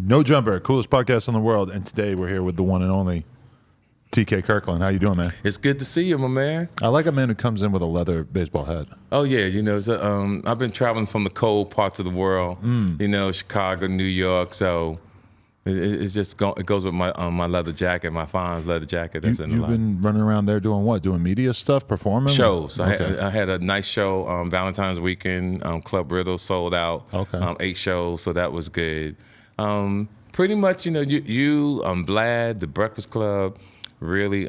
No Jumper, coolest podcast in the world. And today we're here with the one and only TK Kirkland. How you doing, man? It's good to see you, my man. I like a man who comes in with a leather baseball hat. Oh, yeah. You know, I've been traveling from the cold parts of the world, you know, Chicago, New York. So it goes with my leather jacket, my Fonz leather jacket. That's in the You've been running around there doing what? Doing media stuff, performing? Shows. Okay. I had a nice show Valentine's weekend. Club Riddle sold out. Okay. 8 shows, so that was good. Pretty much, you know, you Vlad, The Breakfast Club, really,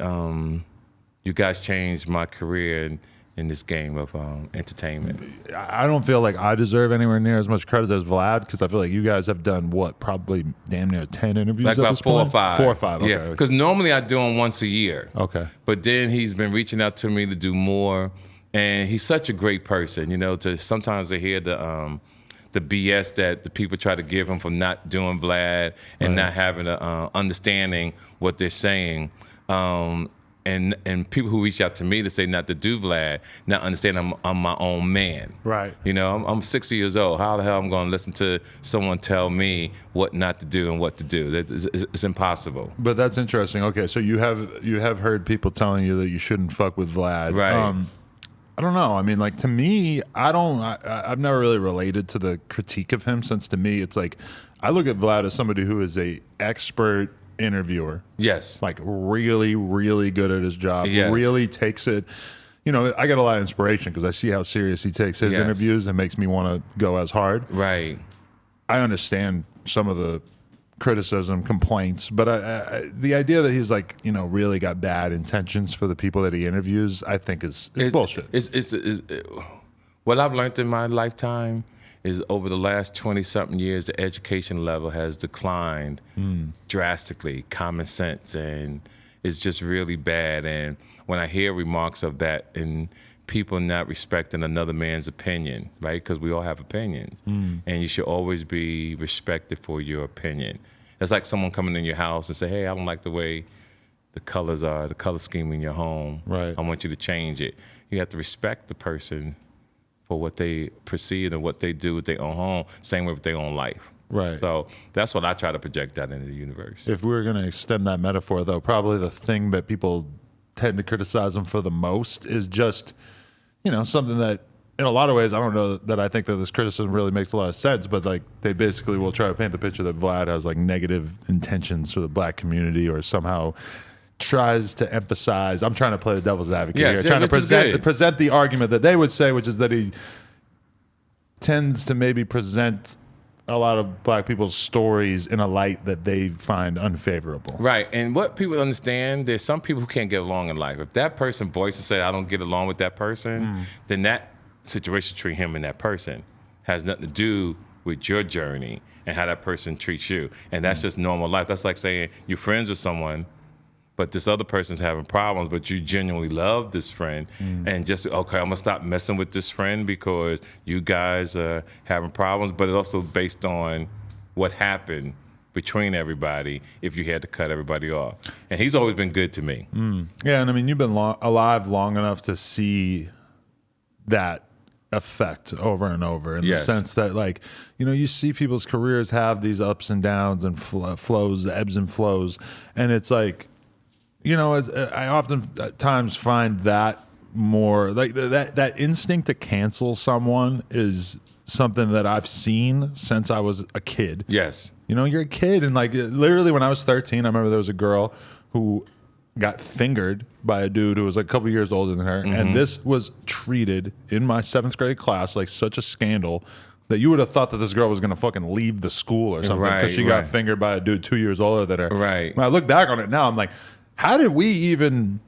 you guys changed my career in this game of entertainment. I don't feel like I deserve anywhere near as much credit as Vlad, because I feel like you guys have done what, probably damn near 10 interviews like at about this 4 point? or 5. 4 or 5, okay. Yeah, because normally I do them once a year. Okay. But then he's been reaching out to me to do more, and he's such a great person, you know, sometimes to hear the BS that the people try to give him for not doing Vlad and not having a understanding what they're saying. And people who reach out to me to say not to do Vlad, not understand I'm my own man. Right. You know, I'm 60 years old. How the hell I'm going to listen to someone tell me what not to do and what to do? It's impossible. But that's interesting. Okay, so you have heard people telling you that you shouldn't fuck with Vlad. Right. I don't know. I mean, like, to me, I've never really related to the critique of him, since to me it's like, I look at Vlad as somebody who is a expert interviewer. Yes. Like, really, really good at his job. Yes. Really takes it. You know, I get a lot of inspiration because I see how serious he takes his interviews, and makes me want to go as hard. Right. I understand some of the criticism, complaints, but the idea that he's, like, you know, really got bad intentions for the people that he interviews, I think is bullshit. What I've learned in my lifetime is over the last 20-something years, the education level has declined drastically, common sense, and it's just really bad. And when I hear remarks of that and people not respecting another man's opinion, right? Because we all have opinions, and you should always be respected for your opinion. It's like someone coming in your house and say, hey, I don't like the way the colors are, the color scheme in your home. Right. I want you to change it. You have to respect the person for what they perceive and what they do with their own home, same way with their own life. Right. So that's what I try to project out into the universe. If we were going to extend that metaphor, though, probably the thing that people tend to criticize him for the most is just, you know, something that, in a lot of ways, I don't know that I think that this criticism really makes a lot of sense, but, like, they basically will try to paint the picture that Vlad has, like, negative intentions for the black community, or somehow tries to emphasize. I'm trying to play the devil's advocate here, trying to present the argument that they would say, which is that he tends to maybe present a lot of black people's stories in a light that they find unfavorable. Right, and what people understand, there's some people who can't get along in life. If that person voices say, I don't get along with that person, then that situation between him and that person has nothing to do with your journey and how that person treats you. And that's just normal life. That's like saying you're friends with someone, but this other person's having problems, but you genuinely love this friend, and just, okay, I'm gonna stop messing with this friend because you guys are having problems, but it's also based on what happened between everybody if you had to cut everybody off. And he's always been good to me. Yeah, and I mean, you've been alive long enough to see that effect over and over, in the sense that, like, you know, you see people's careers have these ups and downs and flows, ebbs and flows, and it's like, you know, I often at times find that more like that instinct to cancel someone is something that I've seen since I was a kid. Yes. You know, you're a kid, and, like, literally when I was 13, I remember there was a girl who got fingered by a dude who was like a couple years older than her, and this was treated in my 7th grade class like such a scandal that you would have thought that this girl was going to fucking leave the school or something because she got fingered by a dude 2 years older than her. Right. When I look back on it now, I'm like, how did we even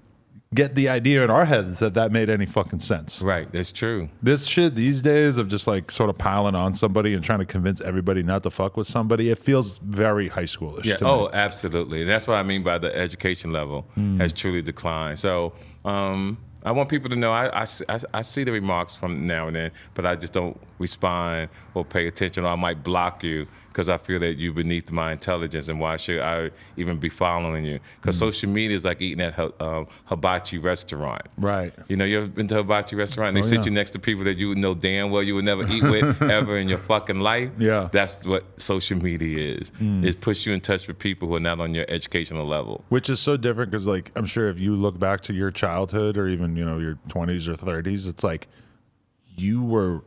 get the idea in our heads that that made any fucking sense? Right, that's true. This shit these days of just, like, sort of piling on somebody and trying to convince everybody not to fuck with somebody, it feels very high schoolish to me. Oh, absolutely. That's what I mean by the education level has truly declined. So I want people to know I see the remarks from now and then, but I just don't respond or pay attention, or I might block you because I feel that you're beneath my intelligence, and why should I even be following you? Because social media is like eating at hibachi restaurant. Right. You know, you ever been to a hibachi restaurant and they sit you next to people that you would know damn well you would never eat with ever in your fucking life? Yeah. That's what social media is. It puts you in touch with people who are not on your educational level. Which is so different because, like, I'm sure if you look back to your childhood or even, you know, your 20s or 30s, it's like you were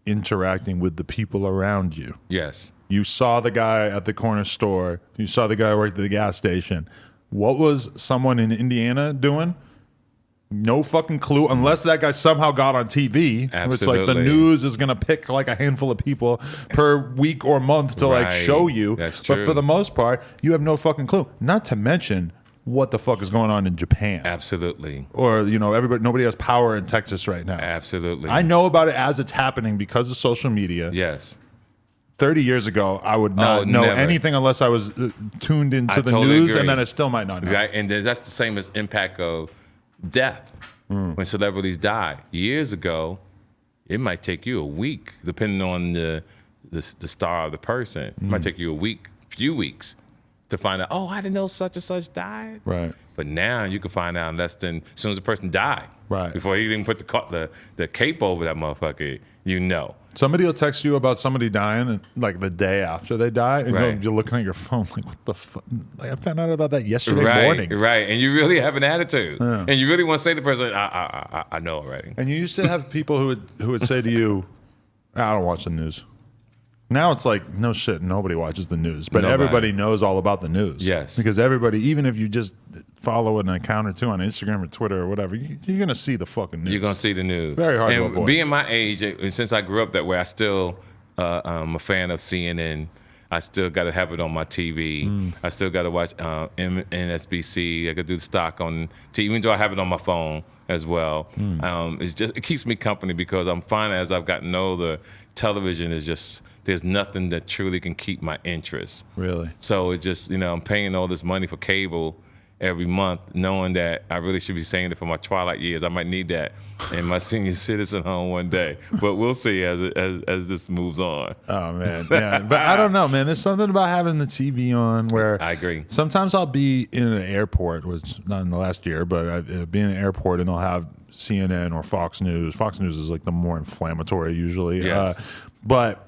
interacting with the people around you. Yes. You saw the guy at the corner store. You saw the guy work at the gas station. What was someone in Indiana doing? No fucking clue, unless that guy somehow got on TV. Absolutely. It's like the news is going to pick like a handful of people per week or month to like show you. That's true. But for the most part, you have no fucking clue. Not to mention what the fuck is going on in Japan. Absolutely. Or, you know, nobody has power in Texas right now. Absolutely. I know about it as it's happening because of social media. Yes. 30 years ago, I would not know never. anything unless I was tuned into the totally news, agree. and then I still might not know. Right, and then that's the same as impact of death. When celebrities die years ago, it might take you a week, depending on the star of the person. It might take you a week, few weeks, to find out. Oh, I didn't know such and such died. Right. But now you can find out in less than as soon as the person died. Right. Before he even put the cape over that motherfucker, you know. Somebody will text you about somebody dying, and, like the day after they die, and Right. you're looking at your phone like, what the fuck? Like, I found out about that yesterday morning. Right, and you really have an attitude, and you really want to say to the person, "I know already." And you used to have people who would say to you, I don't watch the news. Now it's like, no shit, nobody watches the news. But Nobody. everybody knows all about the news. Yes. Because everybody, even if you just follow an account or two on Instagram or Twitter or whatever, you're going to see the fucking news. You're gonna see the news. Very hard to and avoid. Being my age, and since I grew up that way, I still I'm a fan of CNN. I still got to have it on my TV. I still got to watch NSBC. I got to do the stock on TV, even though I have it on my phone as well. It keeps me company because I'm finding as I've gotten older, television is just, there's nothing that truly can keep my interest. Really? So it's just, I'm paying all this money for cable every month, knowing that I really should be saying it for my twilight years. I might need that in my senior citizen home one day, but we'll see as this moves on. Oh man, yeah. But I don't know, man. There's something about having the TV on where I agree. Sometimes I'll be in an airport, which not in the last year, but I've been in an airport and they'll have CNN or Fox News. Fox News is like the more inflammatory usually. Yes. But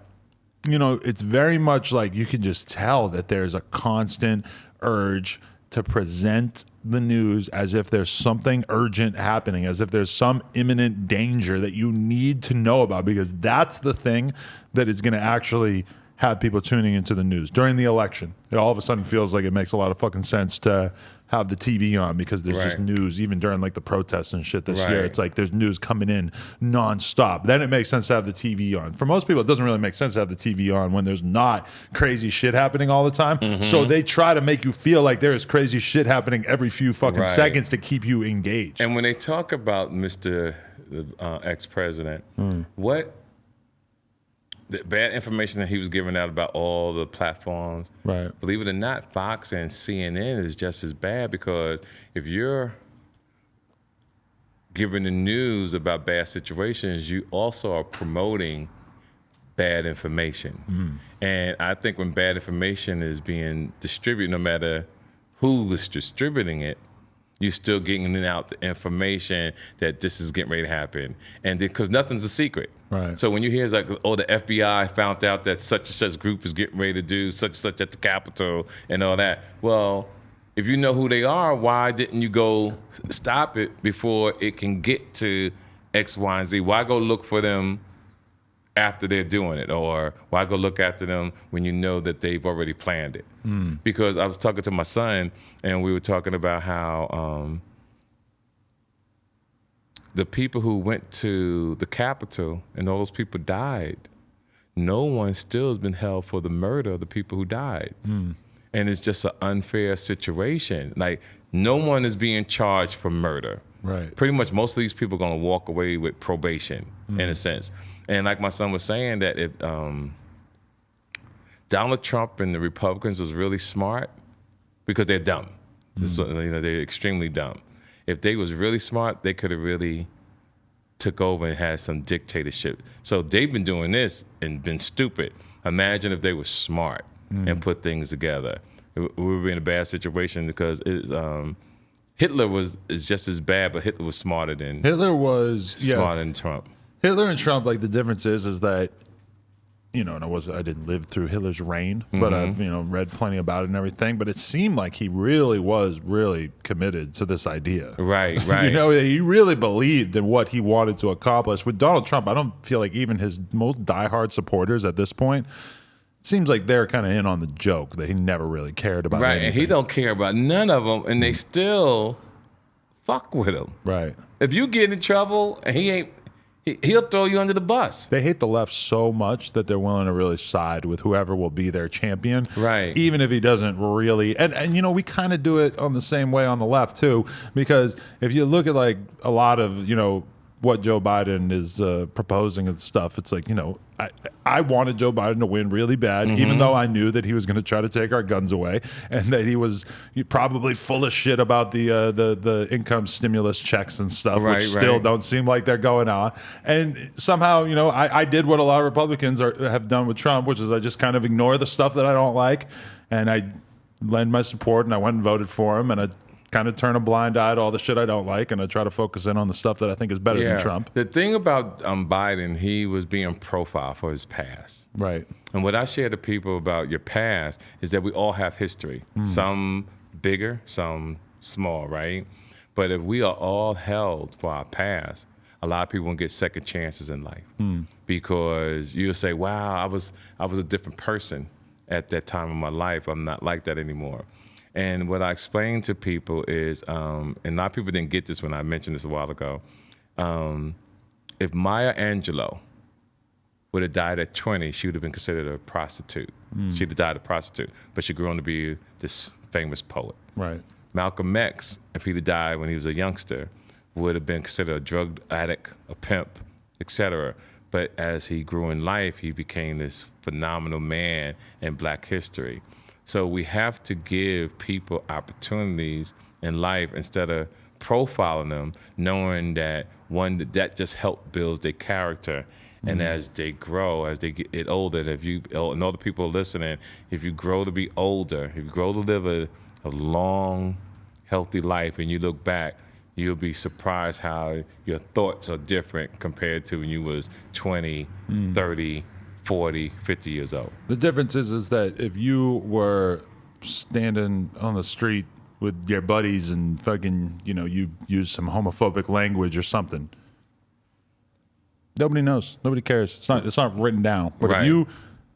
it's very much like you can just tell that there's a constant urge to present the news as if there's something urgent happening, as if there's some imminent danger that you need to know about, because that's the thing that is going to actually have people tuning into the news. During the election, it all of a sudden feels like it makes a lot of fucking sense to have the TV on because there's just news, even during like the protests and shit this year. It's like there's news coming in nonstop. Then it makes sense to have the TV on. For most people, it doesn't really make sense to have the TV on when there's not crazy shit happening all the time. So they try to make you feel like there is crazy shit happening every few fucking seconds to keep you engaged. And when they talk about Mr. Ex-President, what the bad information that he was giving out about all the platforms, believe it or not, Fox and CNN is just as bad, because if you're giving the news about bad situations, you also are promoting bad information. And I think when bad information is being distributed, no matter who is distributing it, you're still getting out the information that this is getting ready to happen. And because nothing's a secret. So when you hear it's like, oh, the FBI found out that such and such group is getting ready to do such and such at the Capitol and all that. Well, if you know who they are, why didn't you go stop it before it can get to X, Y, and Z? Why go look for them after they're doing it? Or why go look after them when you know that they've already planned it? Because I was talking to my son and we were talking about how the people who went to the Capitol and all those people died, no one still has been held for the murder of the people who died. And it's just an unfair situation. Like, no one is being charged for murder. Pretty much most of these people are gonna walk away with probation in a sense. And like my son was saying, that if Donald Trump and the Republicans was really smart, because they're dumb. They're extremely dumb. If they was really smart, they could have really took over and had some dictatorship. So they've been doing this and been stupid. Imagine if they were smart and put things together. We would be in a bad situation because Hitler is just as bad, but Hitler was smarter than Trump. Hitler and Trump, like the difference is that, you know, and I didn't live through Hitler's reign, but I've, you know, read plenty about it and everything. But it seemed like he really was committed to this idea. Right. You know, he really believed in what he wanted to accomplish. With Donald Trump, I don't feel like even his most diehard supporters at this point, it seems like they're kind of in on the joke that he never really cared about anything. And he don't care about none of them, and they still fuck with him. Right. If you get in trouble and he'll throw you under the bus. They hate the left so much that they're willing to really side with whoever will be their champion. Right. Even if he doesn't really. And you know, we kind of do it on the same way on the left, too. Because if you look at, like, a lot of, you know, what Joe Biden is proposing and stuff, it's like, you know, I wanted Joe Biden to win really bad, even though I knew that he was going to try to take our guns away and that he was probably full of shit about the income stimulus checks and stuff, which still don't seem like they're going on. And somehow, you know, I did what a lot of Republicans have done with Trump, which is I just kind of ignore the stuff that I don't like, and I lend my support, and I went and voted for him, and I kind of turn a blind eye to all the shit I don't like, and I try to focus in on the stuff that I think is better than Trump. The thing about Biden, he was being profiled for his past. Right. And what I share to people about your past is that we all have history. Some bigger, some small, right? But if we are all held for our past, a lot of people won't get second chances in life because you'll say, wow, I was a different person at that time of my life. I'm not like that anymore. And what I explain to people is, and a lot of people didn't get this when I mentioned this a while ago, if Maya Angelou would have died at 20, she would have been considered a prostitute. She'd have died a prostitute, but she grew on to be this famous poet. Right. Malcolm X, if he'd have died when he was a youngster, would have been considered a drug addict, a pimp, etc. But as he grew in life, he became this phenomenal man in Black history. So we have to give people opportunities in life instead of profiling them, knowing that that just helps build their character. And as they grow, as they get older, and all the people listening, if you grow to be older, if you grow to live a long, healthy life, and you look back, you'll be surprised how your thoughts are different compared to when you was 20, 30, 40, 50 years old. The difference is that if you were standing on the street with your buddies and fucking, you know, you use some homophobic language or something, nobody knows. Nobody cares. It's not written down. But if you,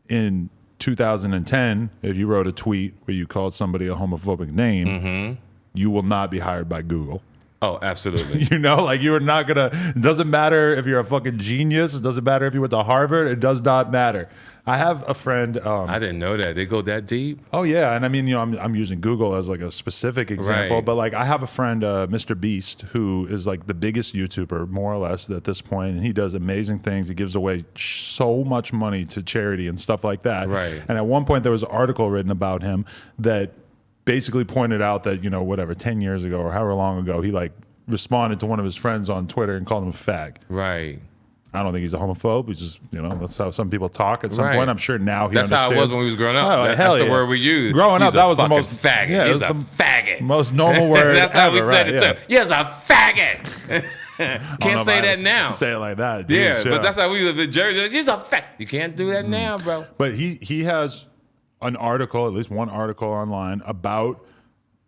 in 2010, if you wrote a tweet where you called somebody a homophobic name, you will not be hired by Google. Oh, absolutely. You know, like you're not gonna. It doesn't matter if you're a fucking genius. It doesn't matter if you went to Harvard. It does not matter. I have a friend. I didn't know that they go that deep. Oh yeah, and I mean, you know, I'm using Google as like a specific example, but like I have a friend, Mr. Beast, who is like the biggest YouTuber more or less at this point, and he does amazing things. He gives away so much money to charity and stuff like that. Right. And at one point, there was an article written about him that basically pointed out that, you know, whatever, 10 years ago or however long ago, he like responded to one of his friends on Twitter and called him a fag. Right. I don't think he's a homophobe. He's just, you know, that's how some people talk at some point. I'm sure now he That's understands. how it was when we was growing up. Oh, that's the word we used. Growing up, that was the most faggot. Yeah, He's a faggot. Most normal word. That's how ever, we said it too. He's a faggot. Can't say that now. Say it like that. Dude, yeah, but that's how we live in Jersey. He's a faggot. You can't do that now, bro. But he has an article, at least one article online about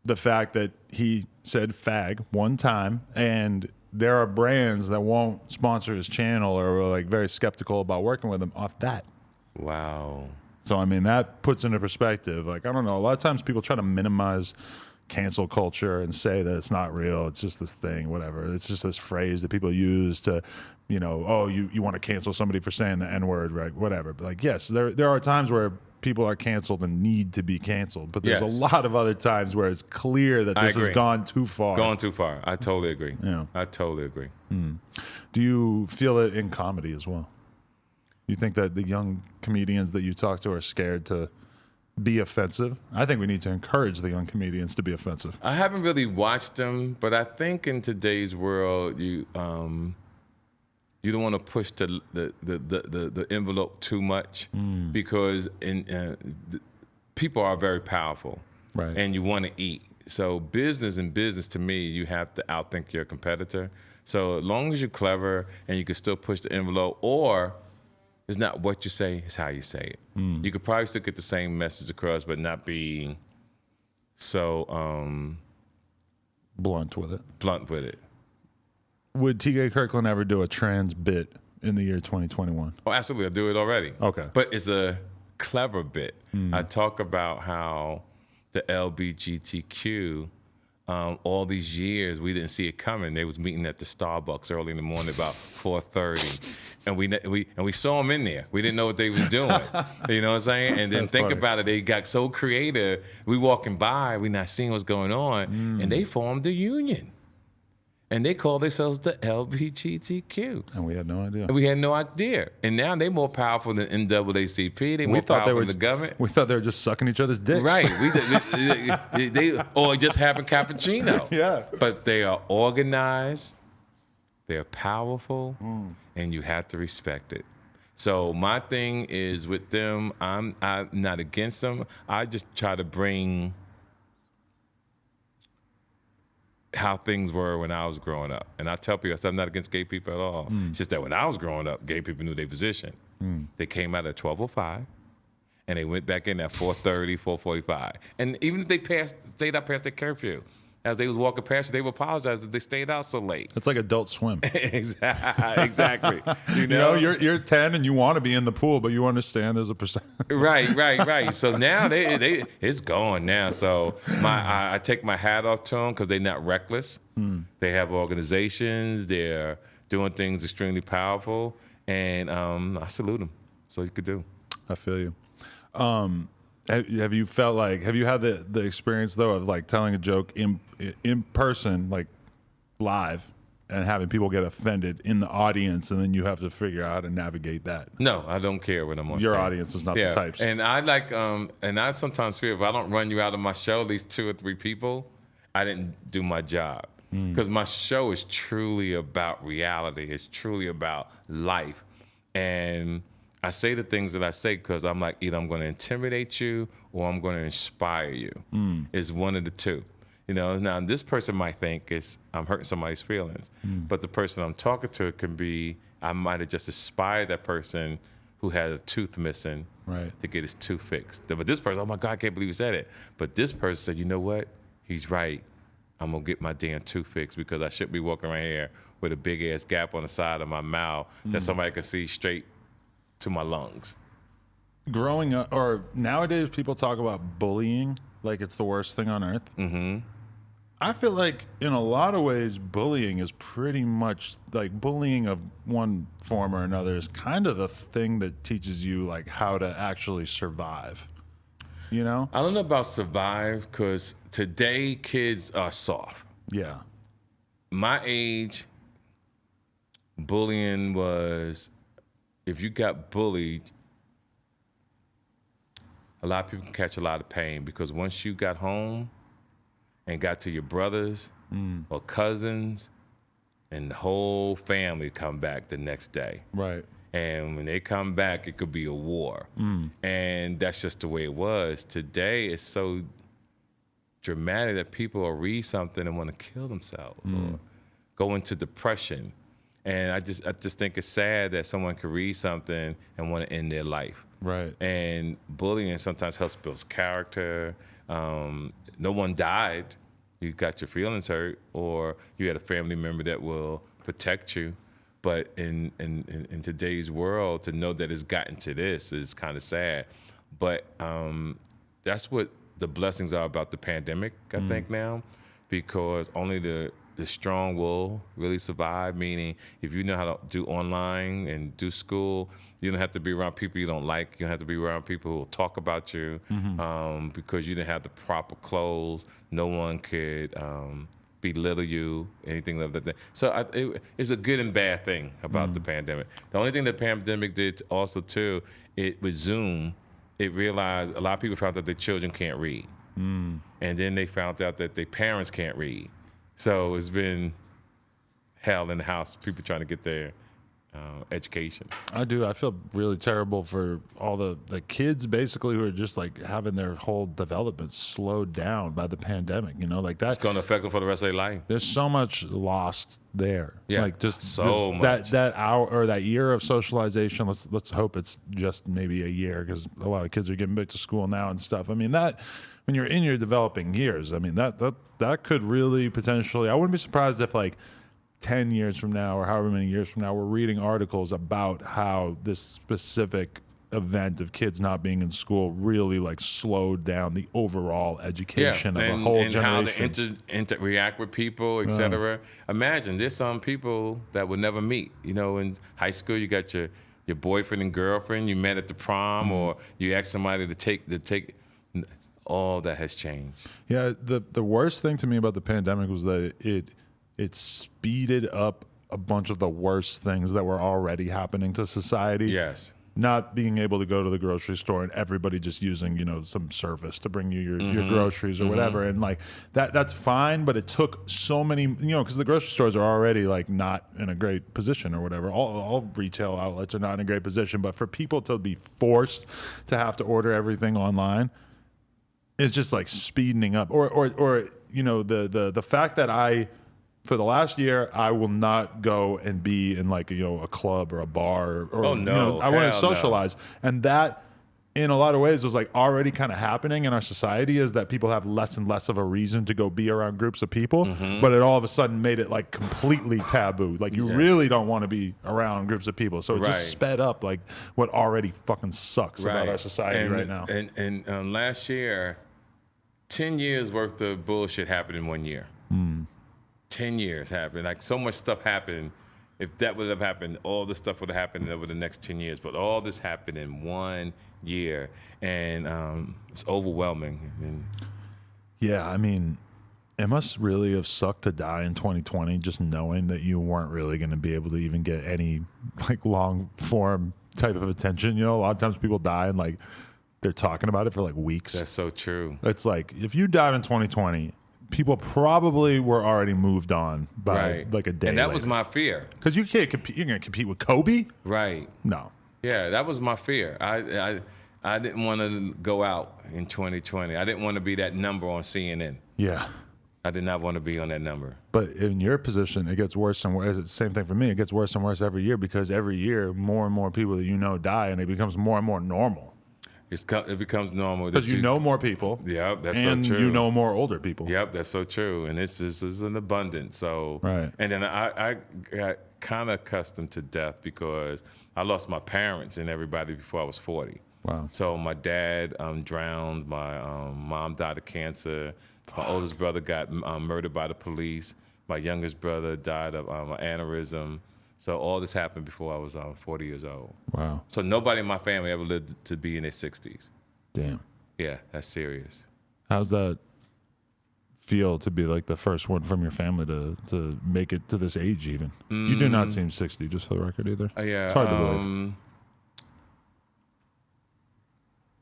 the fact that he said fag one time, and there are brands that won't sponsor his channel or are like very skeptical about working with him off that. Wow. So I mean, that puts into perspective, like, I don't know, a lot of times people try to minimize cancel culture and say that it's not real, it's just this thing, whatever. It's just this phrase that people use to, you know, oh, you want to cancel somebody for saying the N-word, right? Whatever. But like, yes, there are times where people are canceled and need to be canceled, but there's a lot of other times where it's clear that this has gone too far. Gone too far. I totally agree. Yeah. I totally agree. Do you feel it in comedy as well? You think that the young comedians that you talk to are scared to be offensive? I think we need to encourage the young comedians to be offensive. I haven't really watched them, but I think in today's world, you don't want to push the envelope too much because people are very powerful, Right. and you want to eat. So business to me, you have to outthink your competitor. So as long as you're clever and you can still push the envelope, or it's not what you say, it's how you say it. You could probably still get the same message across, but not be so Blunt with it. Would TK Kirkland ever do a trans bit in the year 2021? Oh, absolutely. I do it already. Okay. But it's a clever bit. I talk about how the LGBTQ, all these years, we didn't see it coming. They was meeting at the Starbucks early in the morning about 4:30. And we saw them in there. We didn't know what they was doing. You know what I'm saying? And then That's think funny. about it. They got so creative. We walking by, we not seeing what's going on. And they formed a union. And they call themselves the LGBTQ. And we had no idea. And we had no idea. And now they're more powerful than NAACP. They more powerful than the government. We thought they were just sucking each other's dicks. Right. They or just having cappuccino. Yeah. But they are organized. They're powerful, and you have to respect it. So my thing is with them, I'm not against them. I just try to bring how things were when I was growing up. And I tell people, I said, I'm not against gay people at all. It's just that when I was growing up, gay people knew their position. They came out at 12:05, and they went back in at 4:30, 4:45. And even if they stayed out past their curfew, as they was walking past you, they would apologize that they stayed out so late. It's like Adult Swim. Exactly. You know, you're 10 and you want to be in the pool, but you understand there's a percent. Right. So now they it's going now. So I take my hat off to them because they're not reckless. They have organizations. They're doing things extremely powerful, and I salute them. So you could do. I feel you. Have you felt like, have you had the experience though of like telling a joke in person, like live, and having people get offended in the audience, and then you have to figure out how to navigate that? No, I don't care when I'm on Your stage. audience is not the types. And I like, and I sometimes feel if I don't run you out of my show, at least 2 or 3 people, I didn't do my job. Because my show is truly about reality. It's truly about life. And I say the things that I say because I'm like, either I'm going to intimidate you or I'm going to inspire you. It's one of the two. You know, now this person might think I'm hurting somebody's feelings, but the person I'm talking to can be, I might have just inspired that person who had a tooth missing to get his tooth fixed. But this person, oh my God, I can't believe he said it. But this person said, you know what? He's right. I'm going to get my damn tooth fixed because I should be walking around here with a big ass gap on the side of my mouth that somebody can see straight to my lungs. Growing up, or nowadays, people talk about bullying like it's the worst thing on earth. I feel like in a lot of ways, bullying is pretty much like bullying of one form or another is kind of the thing that teaches you like how to actually survive. You know? I don't know about survive because today kids are soft. Yeah. My age, bullying was, if you got bullied, a lot of people can catch a lot of pain because once you got home and got to your brothers or cousins, and the whole family come back the next day. Right. And when they come back, it could be a war. And that's just the way it was. Today, it's so dramatic that people will read something and want to kill themselves or go into depression. And I just think it's sad that someone could read something and want to end their life. Right. And bullying sometimes helps build character. No one died. You got your feelings hurt, or you had a family member that will protect you. But in today's world, to know that it's gotten to this is kind of sad. But that's what the blessings are about the pandemic, I think now, because only the strong will really survive, meaning if you know how to do online and do school, you don't have to be around people you don't like. You don't have to be around people who will talk about you because you didn't have the proper clothes. No one could belittle you, anything like that. So it's a good and bad thing about the pandemic. The only thing the pandemic did also too, with Zoom, it realized a lot of people found out their children can't read. And then they found out that their parents can't read. So it's been hell in the house, people trying to get their education. I do. I feel really terrible for all the kids basically who are just like having their whole development slowed down by the pandemic. You know, like that. It's going to affect them for the rest of their life. There's so much lost there. Yeah, like just so much. that hour or that year of socialization. Let's hope it's just maybe a year, because a lot of kids are getting back to school now and stuff. I mean, that when you're in your developing years, I mean that could really potentially. I wouldn't be surprised if like 10 years from now or however many years from now, we're reading articles about how this specific event of kids not being in school really like slowed down the overall education of a whole and generation. how to interact with people, etc. Imagine there's some people that would never meet. You know, in high school, you got your boyfriend and girlfriend you met at the prom, or you asked somebody to take. All that has changed. Yeah, the worst thing to me about the pandemic was that it speeded up a bunch of the worst things that were already happening to society. Yes. Not being able to go to the grocery store and everybody just using, you know, some service to bring you your groceries or whatever. And like that's fine, but it took so many, you know, because the grocery stores are already like not in a great position or whatever. All retail outlets are not in a great position, but for people to be forced to have to order everything online is just like speeding up. Or you know, the fact that for the last year, I will not go and be in like, you know, a club or a bar or Oh, no. you know, I want to socialize. And that in a lot of ways was like already kind of happening in our society, is that people have less and less of a reason to go be around groups of people, but it all of a sudden made it like completely taboo. Like you really don't want to be around groups of people. So it just sped up like what already fucking sucks about our society right now. And last year, 10 years worth of bullshit happened in 1 year. 10 years happened. Like so much stuff happened. If that would have happened, all this stuff would have happened over the next 10 years. But all this happened in 1 year, and it's overwhelming. And yeah, I mean, it must really have sucked to die in 2020, just knowing that you weren't really going to be able to even get any like long form type of attention. You know, a lot of times people die and like they're talking about it for like weeks. That's so true. It's like if you died in 2020, people probably were already moved on by like a day. And that later. was my fear. Because you can't compete. You're going to compete with Kobe? Right. No. Yeah, that was my fear. I didn't want to go out in 2020. I didn't want to be that number on CNN. Yeah. I did not want to be on that number. But in your position, it gets worse and worse. It's the same thing for me. It gets worse and worse every year, because every year more and more people that you know die, and it becomes more and more normal. It becomes normal. Because you know more people. Yep, that's and so true. You know more older people. Yep, that's so true. And this is an abundance. So, right. And then I got kind of accustomed to death because I lost my parents and everybody before I was 40. Wow. So my dad drowned. My mom died of cancer. My oldest brother got murdered by the police. My youngest brother died of an aneurysm. So all this happened before I was 40 years old. Wow. So nobody in my family ever lived to be in their 60s. Damn. Yeah, that's serious. How's that feel to be like the first one from your family to make it to this age even? You do not seem 60, just for the record, either. Yeah. It's hard to believe.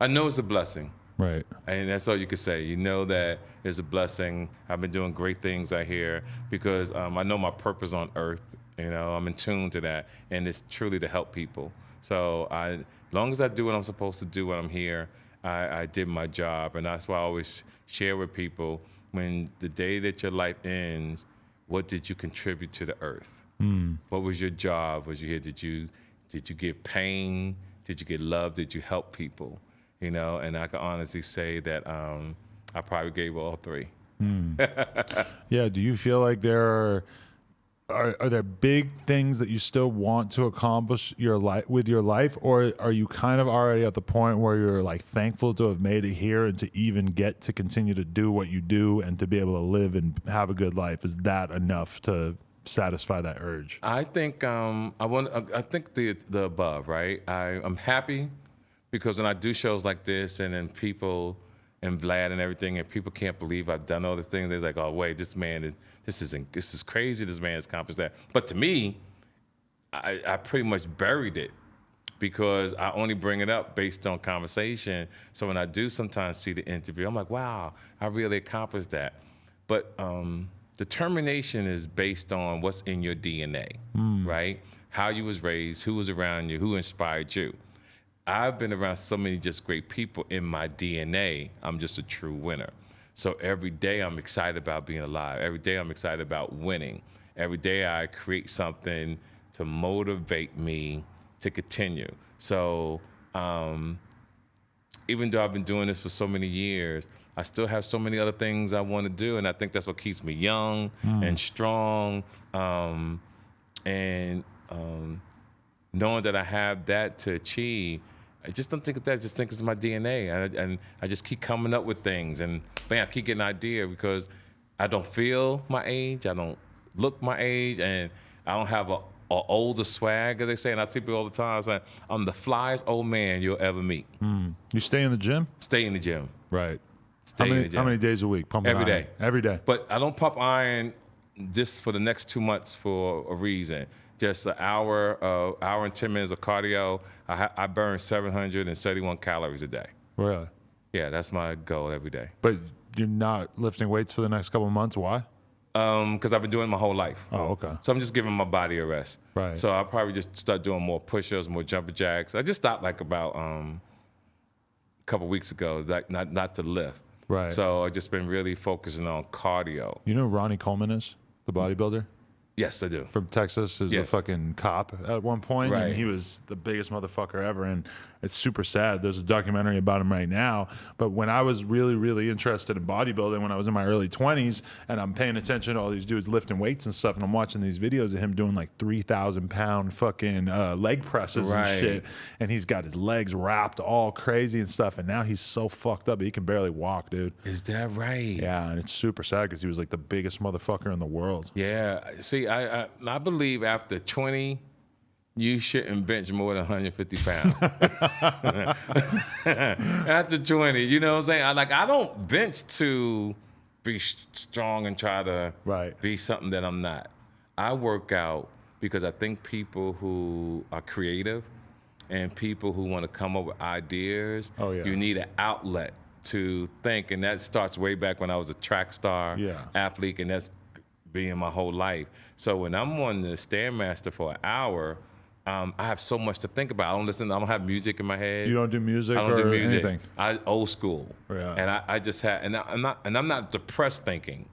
I know it's a blessing. Right. And that's all you can say. You know that it's a blessing. I've been doing great things out here because I know my purpose on earth. You know, I'm in tune to that, and it's truly to help people. So as long as I do what I'm supposed to do when I'm here, I did my job. And that's why I always share with people, when the day that your life ends, what did you contribute to the earth? What was your job? Was you here? Did you give pain? Did you get love? Did you help people? You know, and I can honestly say that I probably gave all three. Yeah. Do you feel like there are there big things that you still want to accomplish with your life, or are you kind of already at the point where you're like thankful to have made it here and to even get to continue to do what you do and to be able to live and have a good life? Is that enough to satisfy that urge? I think I think the above, right? I'm happy because when I do shows like this and then people and Vlad and everything, and people can't believe I've done all this thing. They're like, "Oh wait, this is crazy. This man has accomplished that." But to me, I pretty much buried it because I only bring it up based on conversation. So when I do sometimes see the interview, I'm like, "Wow, I really accomplished that." But determination is based on what's in your DNA, right? how you was raised, who was around you, who inspired you. I've been around so many just great people in my DNA. I'm just a true winner. So every day I'm excited about being alive. Every day I'm excited about winning. Every day I create something to motivate me to continue. So even though I've been doing this for so many years, I still have so many other things I want to do, and I think that's what keeps me young and strong. Knowing that I have that to achieve, I just don't think of that. I just think it's my DNA, and I just keep coming up with things, and bam, I keep getting an idea because I don't feel my age, I don't look my age, and I don't have a older swag, as they say. And I tell people all the time, I say, I'm the flyest old man you'll ever meet. You stay in the gym? Stay in the gym. Right. Stay in the gym. How many days a week? Pumping Every iron? day. Every day. But I don't pump iron just for the next 2 months for a reason. Just an hour and 10 minutes of cardio. I burn 771 calories a day. Really? Yeah, that's my goal every day. But you're not lifting weights for the next couple of months? Why? Because I've been doing it my whole life. Oh, okay. So I'm just giving my body a rest. Right. So I'll probably just start doing more push-ups, more jumper jacks. I just stopped like about a couple weeks ago, like not to lift. Right. So I've just been really focusing on cardio. You know who Ronnie Coleman is? The bodybuilder? Yes, I do. From Texas, is Yes. a fucking cop at one point, Right. and he was the biggest motherfucker ever, and it's super sad. There's a documentary about him right now, but when I was really, really interested in bodybuilding when I was in my early 20s, and I'm paying attention to all these dudes lifting weights and stuff, and I'm watching these videos of him doing like 3,000-pound fucking leg presses Right. and shit, and he's got his legs wrapped all crazy and stuff, and now he's so fucked up, he can barely walk, dude. Is that right? Yeah, and it's super sad because he was like the biggest motherfucker in the world. Yeah. See, I believe after 20, you shouldn't bench more than 150 pounds. After 20, you know what I'm saying? I don't bench to be strong and try to Right. be something that I'm not. I work out because I think people who are creative and people who want to come up with ideas, Oh, yeah. you need an outlet to think. And that starts way back when I was a track star athlete, and that's being my whole life. So when I'm on the Stairmaster for an hour, I have so much to think about. I don't have music in my head. You don't do music I don't or do music. anything? I old school. Yeah. And I just have, and I'm not depressed thinking.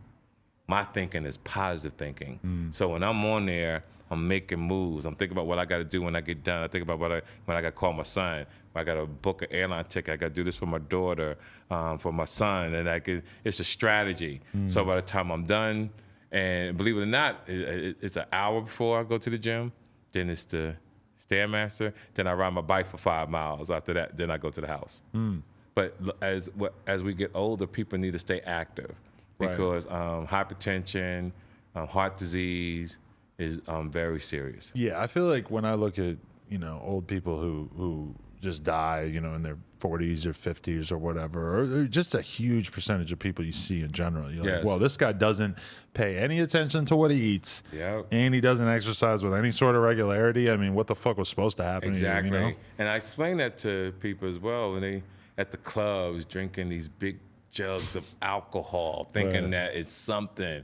My thinking is positive thinking. So when I'm on there, I'm making moves. I'm thinking about what I got to do when I get done. I think about when I got to call my son. I got to book an airline ticket. I got to do this for my daughter, for my son, and it's a strategy. So by the time I'm done, and believe it or not, it's an hour before I go to the gym. Then it's the Stairmaster. Then I ride my bike for 5 miles. After that, then I go to the house. But as we get older, people need to stay active because hypertension, heart disease is very serious. Yeah, I feel like when I look at, old people who just die, in their 40s or 50s or whatever, or just a huge percentage of people you see in general. You're like, well, this guy doesn't pay any attention to what he eats, and he doesn't exercise with any sort of regularity. I mean, what the fuck was supposed to happen Exactly. to you, And I explain that to people as well when they at the clubs drinking these big jugs of alcohol, thinking that it's something,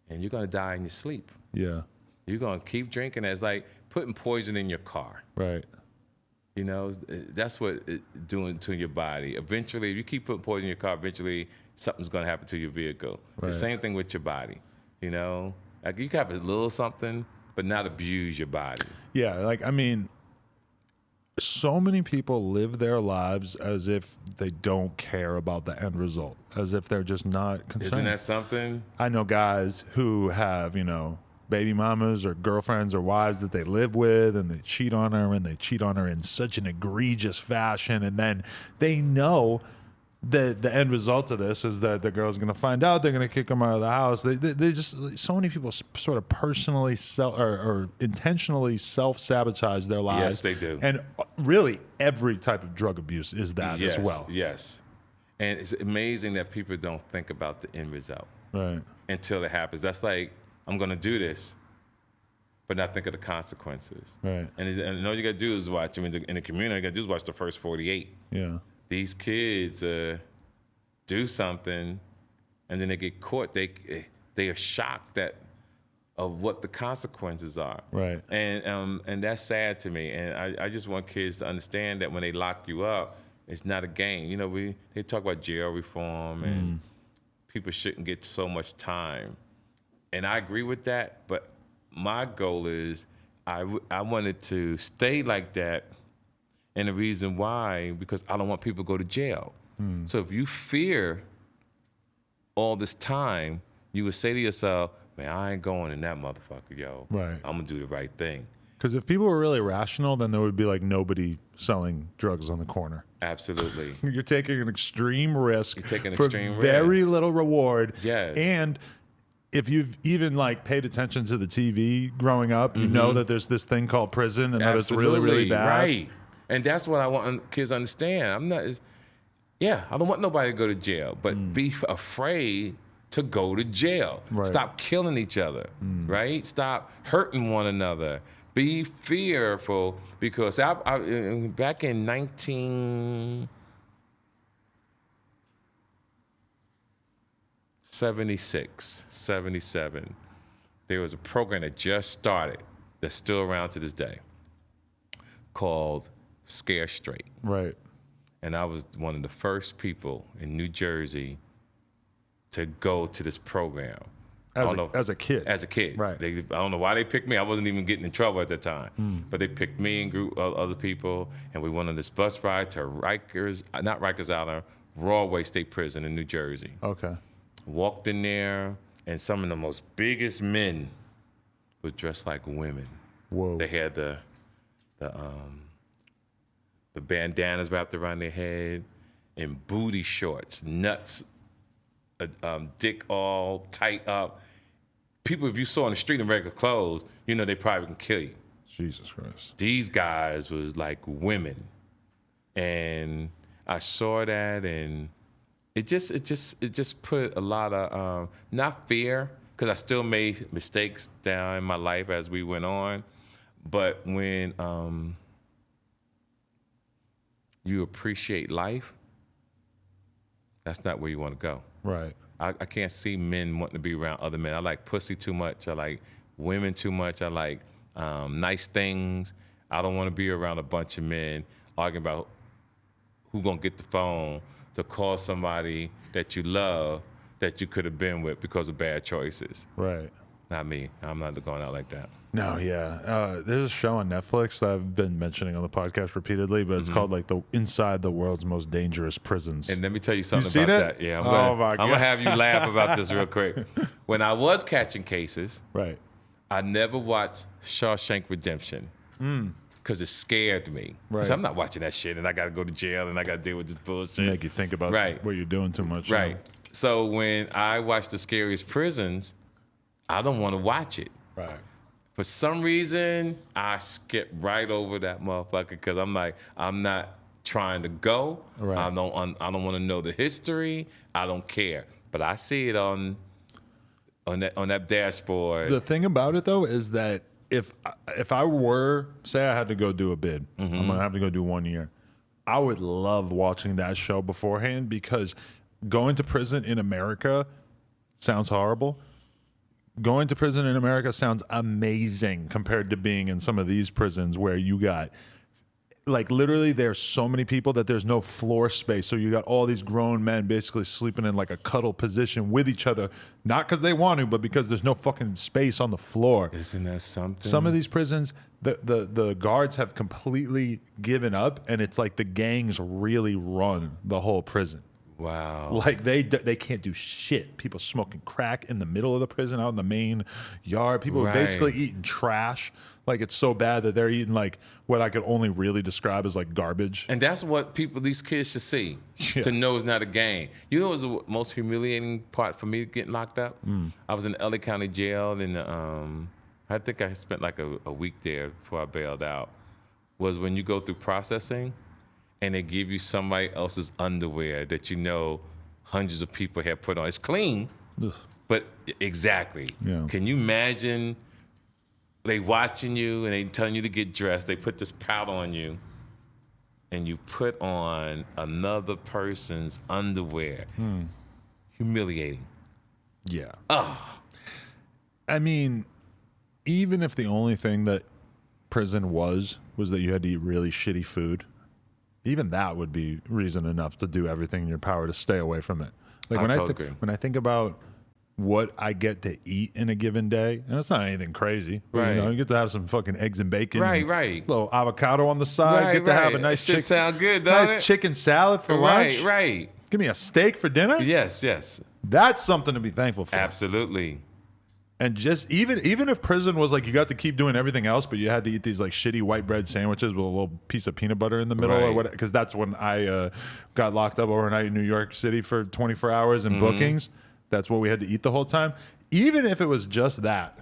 and you're gonna die in your sleep. Yeah. You're gonna keep drinking. It's like putting poison in your car. Right. That's what it's doing to your body. Eventually, if you keep putting poison in your car, eventually something's gonna happen to your vehicle. Right. The same thing with your body. Like you can have a little something, but not abuse your body. Yeah, so many people live their lives as if they don't care about the end result, as if they're just not concerned. Isn't that something? I know guys who have, baby mamas or girlfriends or wives that they live with, and they cheat on her, and they cheat on her in such an egregious fashion, and then they know that the end result of this is that the girl's going to find out, they're going to kick them out of the house. They just, so many people sort of personally or intentionally self-sabotage their lives. Yes, they do. And really every type of drug abuse is that as well. Yes. And it's amazing that people don't think about the end result Right. until it happens. That's like, I'm going to do this, but not think of the consequences. Right. And all you got to do is watch, in the community, all you got to do is watch the first 48. Yeah. These kids do something, and then they get caught. They are shocked that, of what the consequences are. Right. And that's sad to me. And I just want kids to understand that when they lock you up, it's not a game. You know, they talk about jail reform and people shouldn't get so much time. And I agree with that, but my goal is I wanted to stay like that. And the reason why, because I don't want people to go to jail. So if you fear all this time, you would say to yourself, man, I ain't going in that motherfucker, yo. Right. I'm gonna do the right thing. Because if people were really rational, then there would be like nobody selling drugs on the corner. Absolutely. You're taking an extreme risk You're taking for extreme very little reward. Yes. And if you've even like paid attention to the TV growing up, you know that there's this thing called prison and that it's really, really bad. Right. And that's what I want kids to understand. I don't want nobody to go to jail, but be afraid to go to jail. Right. Stop killing each other, right? Stop hurting one another. Be fearful, because back in 1976, 77, there was a program that just started that's still around to this day called Scare Straight. Right. And I was one of the first people in New Jersey to go to this program. As a kid. As a kid. Right. I don't know why they picked me. I wasn't even getting in trouble at the time. But they picked me and group of other people, and we went on this bus ride to not Rikers Island, Rawway State Prison in New Jersey. Okay. Walked in there, and some of the most biggest men was dressed like women. Whoa. They had the bandanas wrapped around their head, and booty shorts, nuts, dick all tight up. People, if you saw on the street in regular clothes, you know they probably can kill you. Jesus Christ. These guys was like women, and I saw that, and it just put a lot of not fear, because I still made mistakes down in my life as we went on, but when you appreciate life, that's not where you want to go. Right. I can't see men wanting to be around other men. I like pussy too much. I like women too much. I like nice things. I don't want to be around a bunch of men arguing about who gonna get the phone to call somebody that you love that you could have been with because of bad choices. Right. Not me. I'm not going out like that. No, yeah. There's a show on Netflix that I've been mentioning on the podcast repeatedly, but it's called like Inside the World's Most Dangerous Prisons. And let me tell you something seen about it? that. Yeah, Oh my God. I'm gonna have you laugh about this real quick. When I was catching cases, Right. I never watched Shawshank Redemption because it scared me. Right. So I'm not watching that shit, and I got to go to jail, and I got to deal with this bullshit. Make you think about Right. what you're doing too much. Right. You know? So when I watch The Scariest Prisons, I don't want to watch it. Right. For some reason, I skip right over that motherfucker because I'm like, I'm not trying to go. Right. I don't want to know the history. I don't care. But I see it on that dashboard. The thing about it though is that if I were, say I had to go do a bid, I'm gonna have to go do 1 year, I would love watching that show beforehand, because going to prison in America sounds horrible. Going to prison in America sounds amazing compared to being in some of these prisons where you got, like, literally there's so many people that there's no floor space. So you got all these grown men basically sleeping in like a cuddle position with each other, not because they want to, but because there's no fucking space on the floor. Isn't that something? Some of these prisons, the guards have completely given up, and it's like the gangs really run the whole prison. Wow. Like they can't do shit. People smoking crack in the middle of the prison, out in the main yard. People are basically eating trash. Like, it's so bad that they're eating like what I could only really describe as like garbage. And that's what these kids should see, to know it's not a game. You know what was the most humiliating part for me getting locked up? I was in the LA County jail, and I think I spent like a week there before I bailed out, was when you go through processing, and they give you somebody else's underwear that you know hundreds of people have put on. It's clean, but exactly. Yeah. Can you imagine they watching you and they telling you to get dressed, they put this powder on you, and you put on another person's underwear. Humiliating. Yeah. I mean, even if the only thing that prison was that you had to eat really shitty food, even that would be reason enough to do everything in your power to stay away from it. Like when I think about what I get to eat in a given day, and it's not anything crazy. But, you know, you get to have some fucking eggs and bacon, right, and right, little avocado on the side. Get to have a nice chicken. Sound good, doesn't nice chicken salad for lunch. Right. Give me a steak for dinner. Yes. That's something to be thankful for. Absolutely. And just even if prison was like you got to keep doing everything else, but you had to eat these like shitty white bread sandwiches with a little piece of peanut butter in the middle or what? Because that's when I got locked up overnight in New York City for 24 hours in bookings. That's what we had to eat the whole time. Even if it was just that,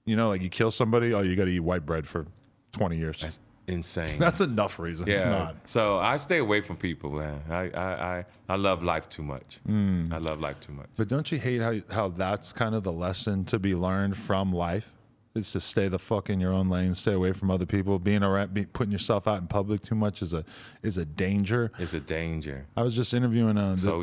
you know, like you kill somebody, you got to eat white bread for 20 years. That's insane. That's enough reason. Yeah. It's not. So I stay away from people, man. I love life too much. I love life too much. But don't you hate how that's kind of the lesson to be learned from life? It's to stay the fuck in your own lane, stay away from other people. Being around, putting yourself out in public too much is a danger. It's a danger. I was just interviewing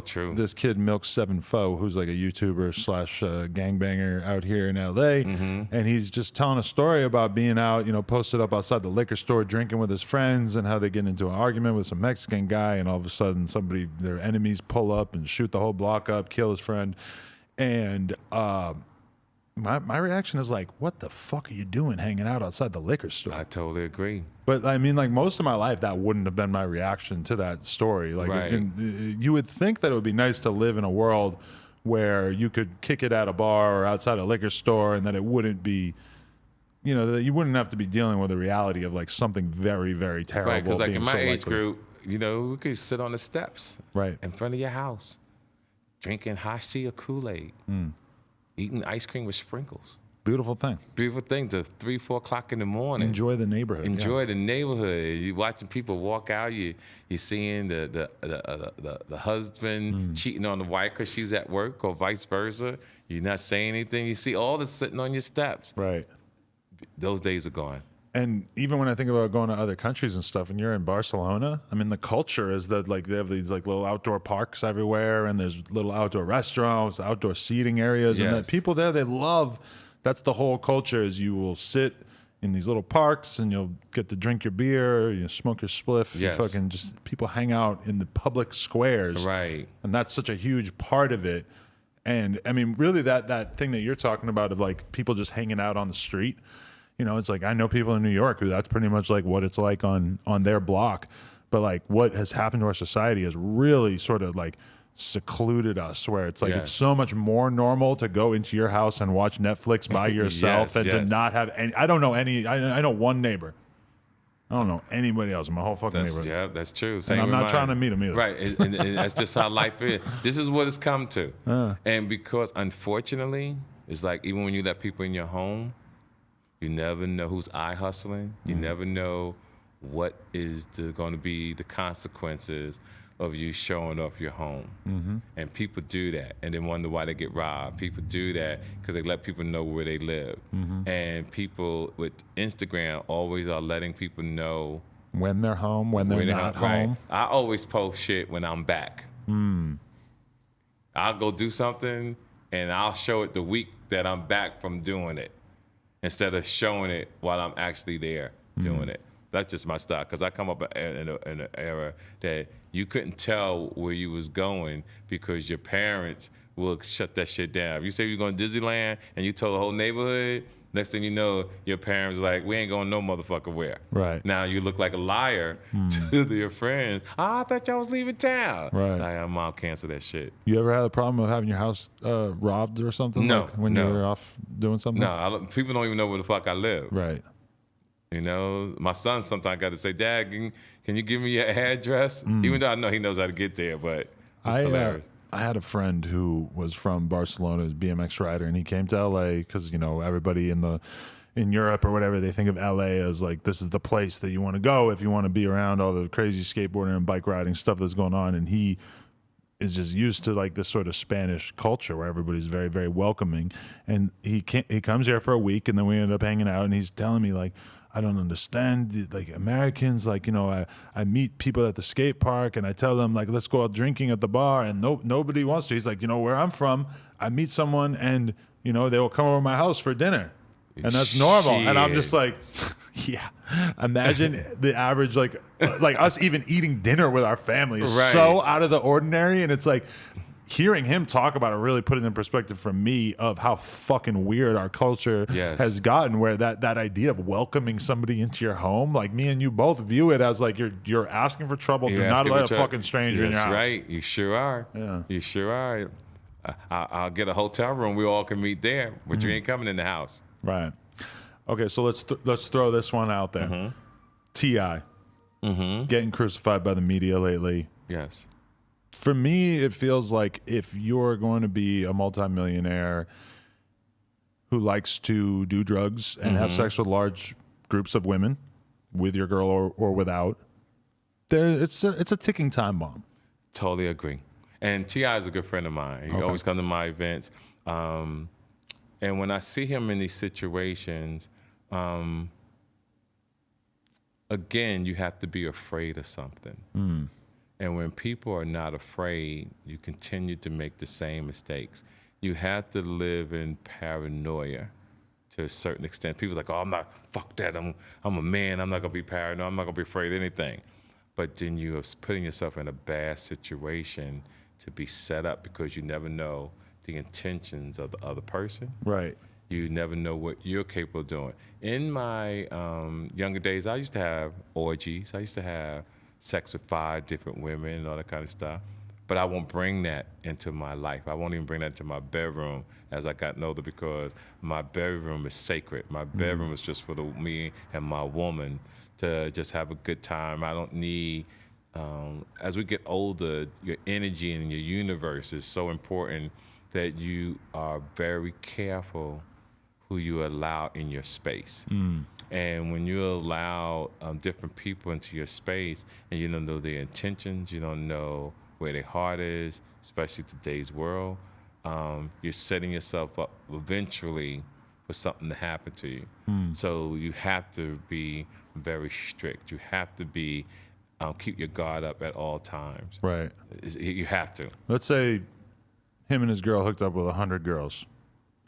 true. This kid Milk 7 Foe, who's like a YouTuber slash gangbanger out here in LA, and he's just telling a story about being out, you know, posted up outside the liquor store drinking with his friends, and how they get into an argument with some Mexican guy, and all of a sudden their enemies pull up and shoot the whole block up, kill his friend, and My reaction is like, what the fuck are you doing hanging out outside the liquor store? I totally agree. But I mean, like most of my life, that wouldn't have been my reaction to that story. Like, you would think that it would be nice to live in a world where you could kick it at a bar or outside a liquor store, and that it wouldn't be, you know, that you wouldn't have to be dealing with the reality of like something very, very terrible. Right, because like in my age likely. group, you know, we could sit on the steps in front of your house, drinking high C or Kool-Aid. Eating ice cream with sprinkles. Beautiful thing. Beautiful thing to 3, 4 o'clock in the morning. Enjoy the neighborhood. Enjoy the neighborhood. You watching people walk out. You seeing the husband cheating on the wife because she's at work, or vice versa. You're not saying anything. You see all this sitting on your steps. Right. Those days are gone. And even when I think about going to other countries and stuff, and you're in Barcelona, I mean, the culture is that like they have these like little outdoor parks everywhere, and there's little outdoor restaurants, outdoor seating areas, and that people there, they love. That's the whole culture. Is you will sit in these little parks, and you'll get to drink your beer, you smoke your spliff, you fucking just people hang out in the public squares, right? And that's such a huge part of it. And I mean, really, that thing that you're talking about of like people just hanging out on the street. You know, it's like I know people in New York who that's pretty much like what it's like on their block. But like what has happened to our society has really sort of like secluded us, where it's like it's so much more normal to go into your house and watch Netflix by yourself and to not have any. I don't know any. I know one neighbor. I don't know anybody else in my whole fucking neighborhood. Yeah, that's true. Same and I'm not mine. trying to meet them either. Right, and that's just how life is. This is what it's come to. And because unfortunately, it's like even when you let people in your home, you never know who's eye hustling. You never know what is going to be the consequences of you showing off your home. And people do that and then wonder why they get robbed. People do that because they let people know where they live. And people with Instagram always are letting people know when they're home, when they're not home. I always post shit when I'm back. I'll go do something and I'll show it the week that I'm back from doing it, instead of showing it while I'm actually there doing it. That's just my style, because I come up in an era that you couldn't tell where you was going because your parents will shut that shit down. If you say you're going to Disneyland and you told the whole neighborhood, next thing you know, your parents like, we ain't going no motherfucker where. Right. Now you look like a liar to your friends. I thought y'all was leaving town. Right. Like, Mom, cancel that shit. You ever had a problem of having your house robbed or something? No. Like when you were off doing something? No, people don't even know where the fuck I live. Right. You know, my son sometimes got to say, Dad, can you give me your address? Even though I know he knows how to get there, but it's hilarious. I had a friend who was from Barcelona, was a BMX rider, and he came to LA because, you know, everybody in Europe or whatever, they think of LA as like, this is the place that you want to go if you want to be around all the crazy skateboarding and bike riding stuff that's going on. And he is just used to like this sort of Spanish culture where everybody's very, very welcoming. And he comes here for a week, and then we end up hanging out, and he's telling me like, I don't understand, like Americans, like, you know, I meet people at the skate park and I tell them like, let's go out drinking at the bar, and nobody wants to. He's like, you know, where I'm from, I meet someone and, you know, they will come over to my house for dinner. And that's normal. And I'm just like, yeah. Imagine the average, like us even eating dinner with our family is so out of the ordinary. And it's like, hearing him talk about it really put it in perspective for me of how fucking weird our culture has gotten, where that idea of welcoming somebody into your home, like me and you both view it as like you're asking for trouble. Do not let a fucking stranger in your house. That's right. You sure are. Yeah. You sure are. I'll get a hotel room. We all can meet there, but you ain't coming in the house. Right. Okay, so let's throw this one out there. T.I. Getting crucified by the media lately. Yes. For me, it feels like if you're going to be a multimillionaire who likes to do drugs and have sex with large groups of women, with your girl or without, it's a ticking time bomb. Totally agree. And T.I. is a good friend of mine. He always comes to my events. And when I see him in these situations, again, you have to be afraid of something. And when people are not afraid, you continue to make the same mistakes. You have to live in paranoia to a certain extent. People are like, oh, fuck that. I'm a man. I'm not going to be paranoid. I'm not going to be afraid of anything. But then you are putting yourself in a bad situation to be set up, because you never know the intentions of the other person. Right. You never know what you're capable of doing. In my younger days, I used to have orgies. I used to have sex with 5 different women and all that kind of stuff. But I won't bring that into my life. I won't even bring that into my bedroom as I got older, because my bedroom is sacred. My bedroom is just for me and my woman to just have a good time. I don't need, as we get older, your energy and your universe is so important that you are very careful who you allow in your space. And when you allow different people into your space and you don't know their intentions, you don't know where their heart is, especially today's world, you're setting yourself up eventually for something to happen to you. So you have to be very strict. You have to be keep your guard up at all times. Right. You have to. Let's say him and his girl hooked up with 100 girls.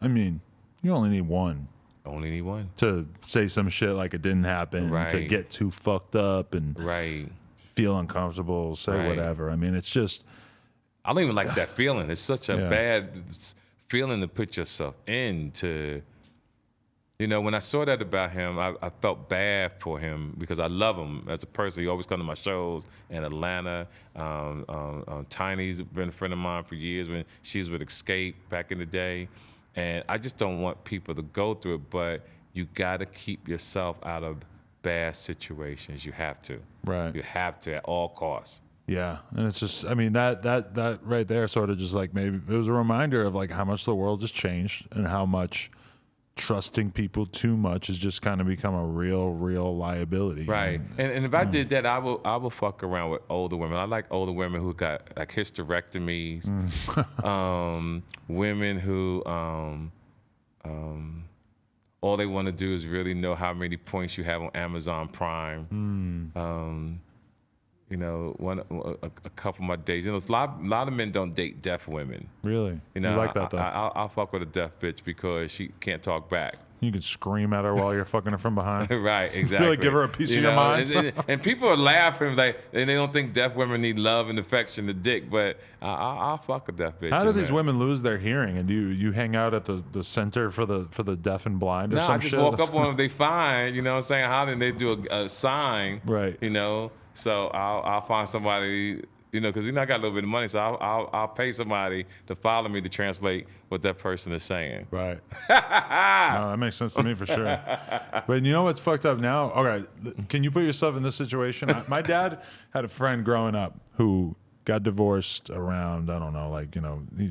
I mean, you only need one. Only need one. To say some shit like it didn't happen, to get too fucked up and feel uncomfortable, say whatever. I mean, it's just... I don't even like that feeling. It's such a bad feeling to put yourself into. You know, when I saw that about him, I felt bad for him, because I love him as a person. He always comes to my shows in Atlanta. Tiny's been a friend of mine for years when she was with Escape back in the day. And I just don't want people to go through it, but you got to keep yourself out of bad situations. You have to. Right. You have to at all costs. Yeah. And it's just, I mean, that right there sort of just like, maybe it was a reminder of like how much the world has changed and how much trusting people too much has just kind of become a real liability. Right. And if I did that, I will fuck around with older women. I like older women who got like hysterectomies, women who all they want to do is really know how many points you have on Amazon Prime. You know, a couple of my dates. You know, a lot of men don't date deaf women. Really? You know, you like that though? I'll fuck with a deaf bitch because she can't talk back. You can scream at her while you're fucking her from behind. Right, exactly. Really give her a piece of your mind. And people are laughing like, and they don't think deaf women need love and affection, the dick. But I'll fuck a deaf bitch. How do these women lose their hearing? And do you hang out at the center for the deaf and blind or some shit? No, I just walk up on them. They fine. You know what I'm saying? How did they do a sign? Right. You know. So I'll find somebody, you know, because I got a little bit of money, so I'll pay somebody to follow me to translate what that person is saying. Right. No, that makes sense to me for sure. But you know what's fucked up now? All right, can you put yourself in this situation? My dad had a friend growing up who got divorced around, I don't know, like, you know, he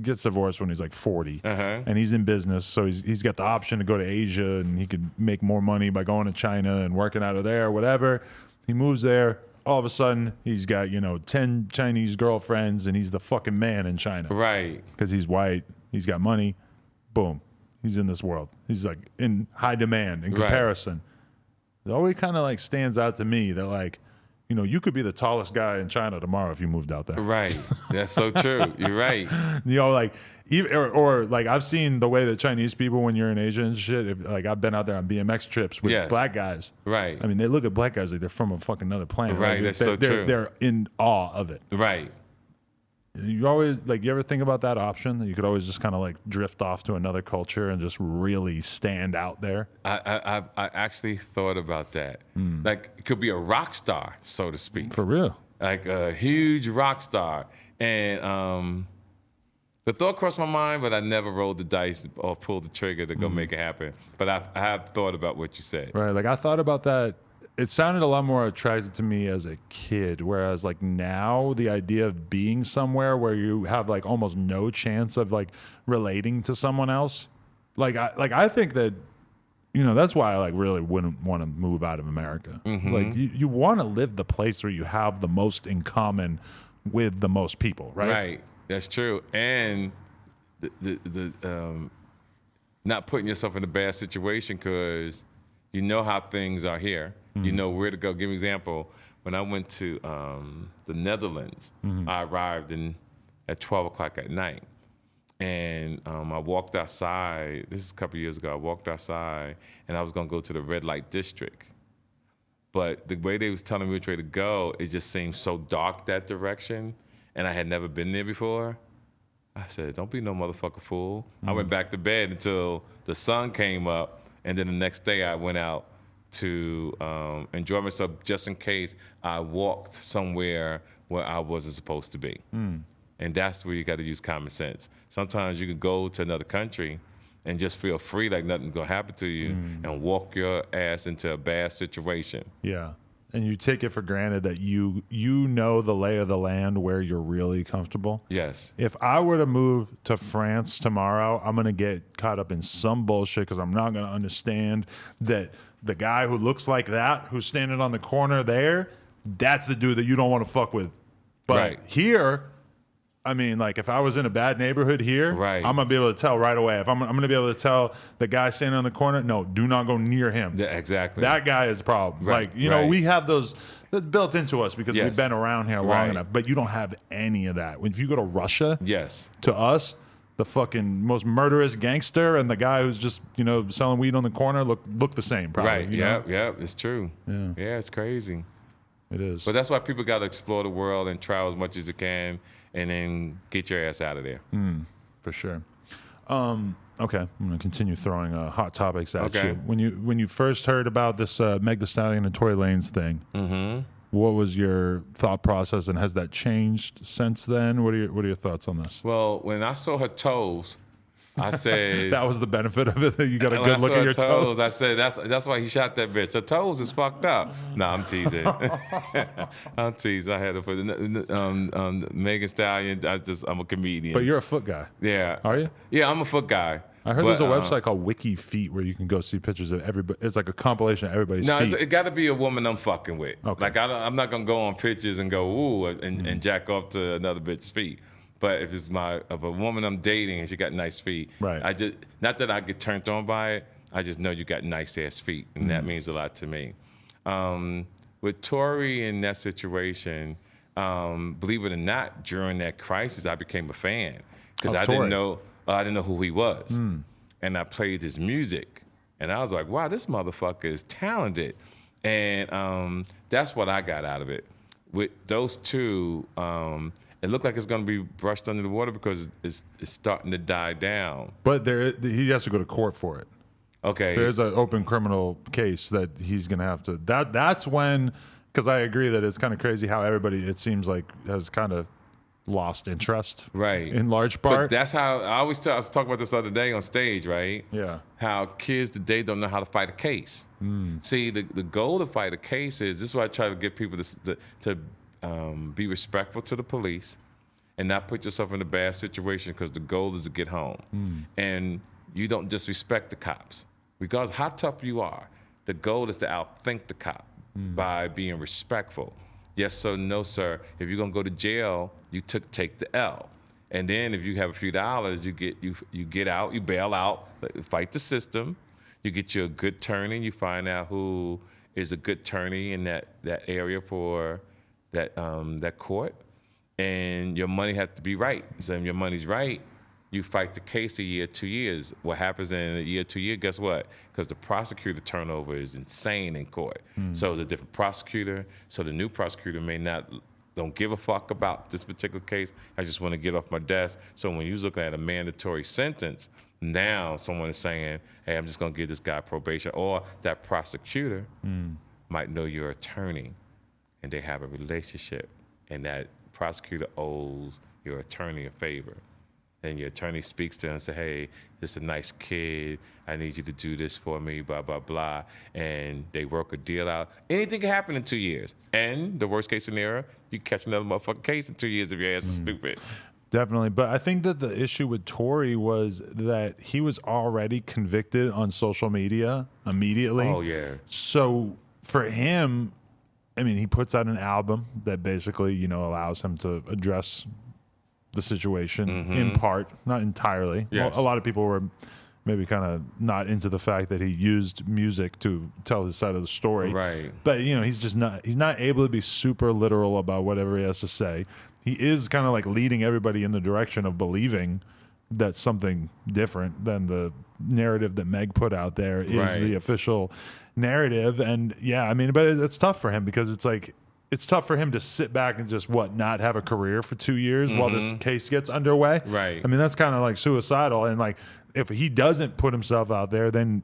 gets divorced when he's like 40, and he's in business, so he's got the option to go to Asia, and he could make more money by going to China and working out of there or whatever. He moves there. All of a sudden, he's got, 10 Chinese girlfriends, and he's the fucking man in China. Right. Because he's white. He's got money. Boom. He's in this world. He's like in high demand in comparison. It always kind of like stands out to me that like, you could be the tallest guy in China tomorrow if you moved out there. Right. That's so true. You're right. Like even or like I've seen the way that Chinese people, when you're in Asia and shit, like I've been out there on BMX trips with black guys. Right. I mean, they look at black guys like they're from a fucking another planet. Right. Like, That's so true. They're in awe of it. Right. You always you ever think about that option that you could always just kind of like drift off to another culture and just really stand out there? I actually thought about that. Like it could be a rock star, so to speak. For real. Like a huge rock star. And the thought crossed my mind, but I never rolled the dice or pulled the trigger to go make it happen. But I have thought about what you said. Right. Like I thought about that. It sounded a lot more attractive to me as a kid, whereas like now the idea of being somewhere where you have like almost no chance of like relating to someone else, I think that that's why I like really wouldn't want to move out of America. Like you want to live the place where you have the most in common with the most people, right? Right. That's true. And the not putting yourself in a bad situation because you know how things are here. You know where to go. Give me an example. When I went to the Netherlands, I arrived at 12 o'clock at night. And I walked outside. This is a couple of years ago. I walked outside, and I was going to go to the red light district. But the way they was telling me which way to go, it just seemed so dark that direction, and I had never been there before. I said, don't be no motherfucker fool. I went back to bed until the sun came up, and then the next day I went out to enjoy myself just in case I walked somewhere where I wasn't supposed to be. And that's where you got to use common sense. Sometimes you can go to another country and just feel free like nothing's going to happen to you and walk your ass into a bad situation. Yeah. And you take it for granted that you know the lay of the land where you're really comfortable. Yes. If I were to move to France tomorrow, I'm going to get caught up in some bullshit because I'm not going to understand that the guy who looks like that, who's standing on the corner there, that's the dude that you don't want to fuck with. But here, I mean, like if I was in a bad neighborhood here, I'm going to be able to tell right away. If I'm going to be able to tell the guy standing on the corner, no, do not go near him. Yeah, exactly. That guy is a problem. Like, you know, we have those, that's built into us because we've been around here long enough, but you don't have any of that. If you go to Russia, to us, the fucking most murderous gangster and the guy who's just, selling weed on the corner look the same, probably. Right, yeah, it's true. Yeah, it's crazy. It is. But that's why people got to explore the world and try as much as you can and then get your ass out of there. For sure. Okay, I'm going to continue throwing hot topics at you. When you first heard about this Meg Thee Stallion and Tory Lanez thing, what was your thought process, and has that changed since then? What are your thoughts on this? Well, when I saw her toes, I said that was the benefit of it. That you got a good look at your toes. I said that's why he shot that bitch. Her toes is fucked up. No, I'm teasing. I'm teasing. I had to put Megan Stallion. I'm a comedian. But you're a foot guy. Yeah. Are you? Yeah, I'm a foot guy. I heard there's a website called Wiki Feet where you can go see pictures of everybody. It's like a compilation of everybody's feet. No, it got to be a woman I'm fucking with. Okay. Like I'm not gonna go on pictures and go ooh and jack off to another bitch's feet. But if it's of a woman I'm dating and she got nice feet, I just not that I get turned on by it. I just know you got nice ass feet, and that means a lot to me. With Tory in that situation, believe it or not, during that crisis, I became a fan because I didn't know who he was, and I played his music, and I was like, wow, this motherfucker is talented, and that's what I got out of it. With those two. It looked like it's going to be brushed under the water because it's starting to die down. But he has to go to court for it. Okay. There's an open criminal case that he's going to have to. That's when, because I agree that it's kind of crazy how everybody, it seems like, has kind of lost interest. Right. In large part. But that's how I was talking about this the other day on stage, right? Yeah. How kids today don't know how to fight a case. See, the goal to fight a case is, this is why I try to get people to be respectful to the police and not put yourself in a bad situation, because the goal is to get home. And you don't disrespect the cops. Regardless how tough you are, the goal is to outthink the cop by being respectful. Yes sir, no sir. If you're gonna go to jail, you take the L. And then if you have a few dollars, you get out, you bail out, fight the system. You get you a good turning, you find out who is a good attorney in that area for that court, and your money has to be right. So if your money's right, you fight the case a year, 2 years. What happens in a year, 2 years? Guess what? Because the prosecutor turnover is insane in court. So it's a different prosecutor. So the new prosecutor don't give a fuck about this particular case. I just want to get off my desk. So when you're looking at a mandatory sentence, now someone is saying, hey, I'm just going to give this guy probation. Or that prosecutor might know your attorney and they have a relationship. And that prosecutor owes your attorney a favor. And your attorney speaks to him and say, hey, this is a nice kid. I need you to do this for me, blah, blah, blah. And they work a deal out. Anything can happen in 2 years. And the worst case scenario, you catch another motherfucking case in 2 years if your ass is stupid. Definitely. But I think that the issue with Tory was that he was already convicted on social media immediately. Oh, yeah. So for him, I mean, he puts out an album that basically, allows him to address the situation in part, not entirely. Yes. Well, a lot of people were maybe kind of not into the fact that he used music to tell his side of the story. Right. But he's not able to be super literal about whatever he has to say. He is kind of like leading everybody in the direction of believing that something different than the narrative that Meg put out there is the official narrative. And yeah, I mean, but it's tough for him because it's tough for him to sit back and just not have a career for 2 years while this case gets underway. Right. I mean, that's kind of like suicidal. And like, if he doesn't put himself out there, then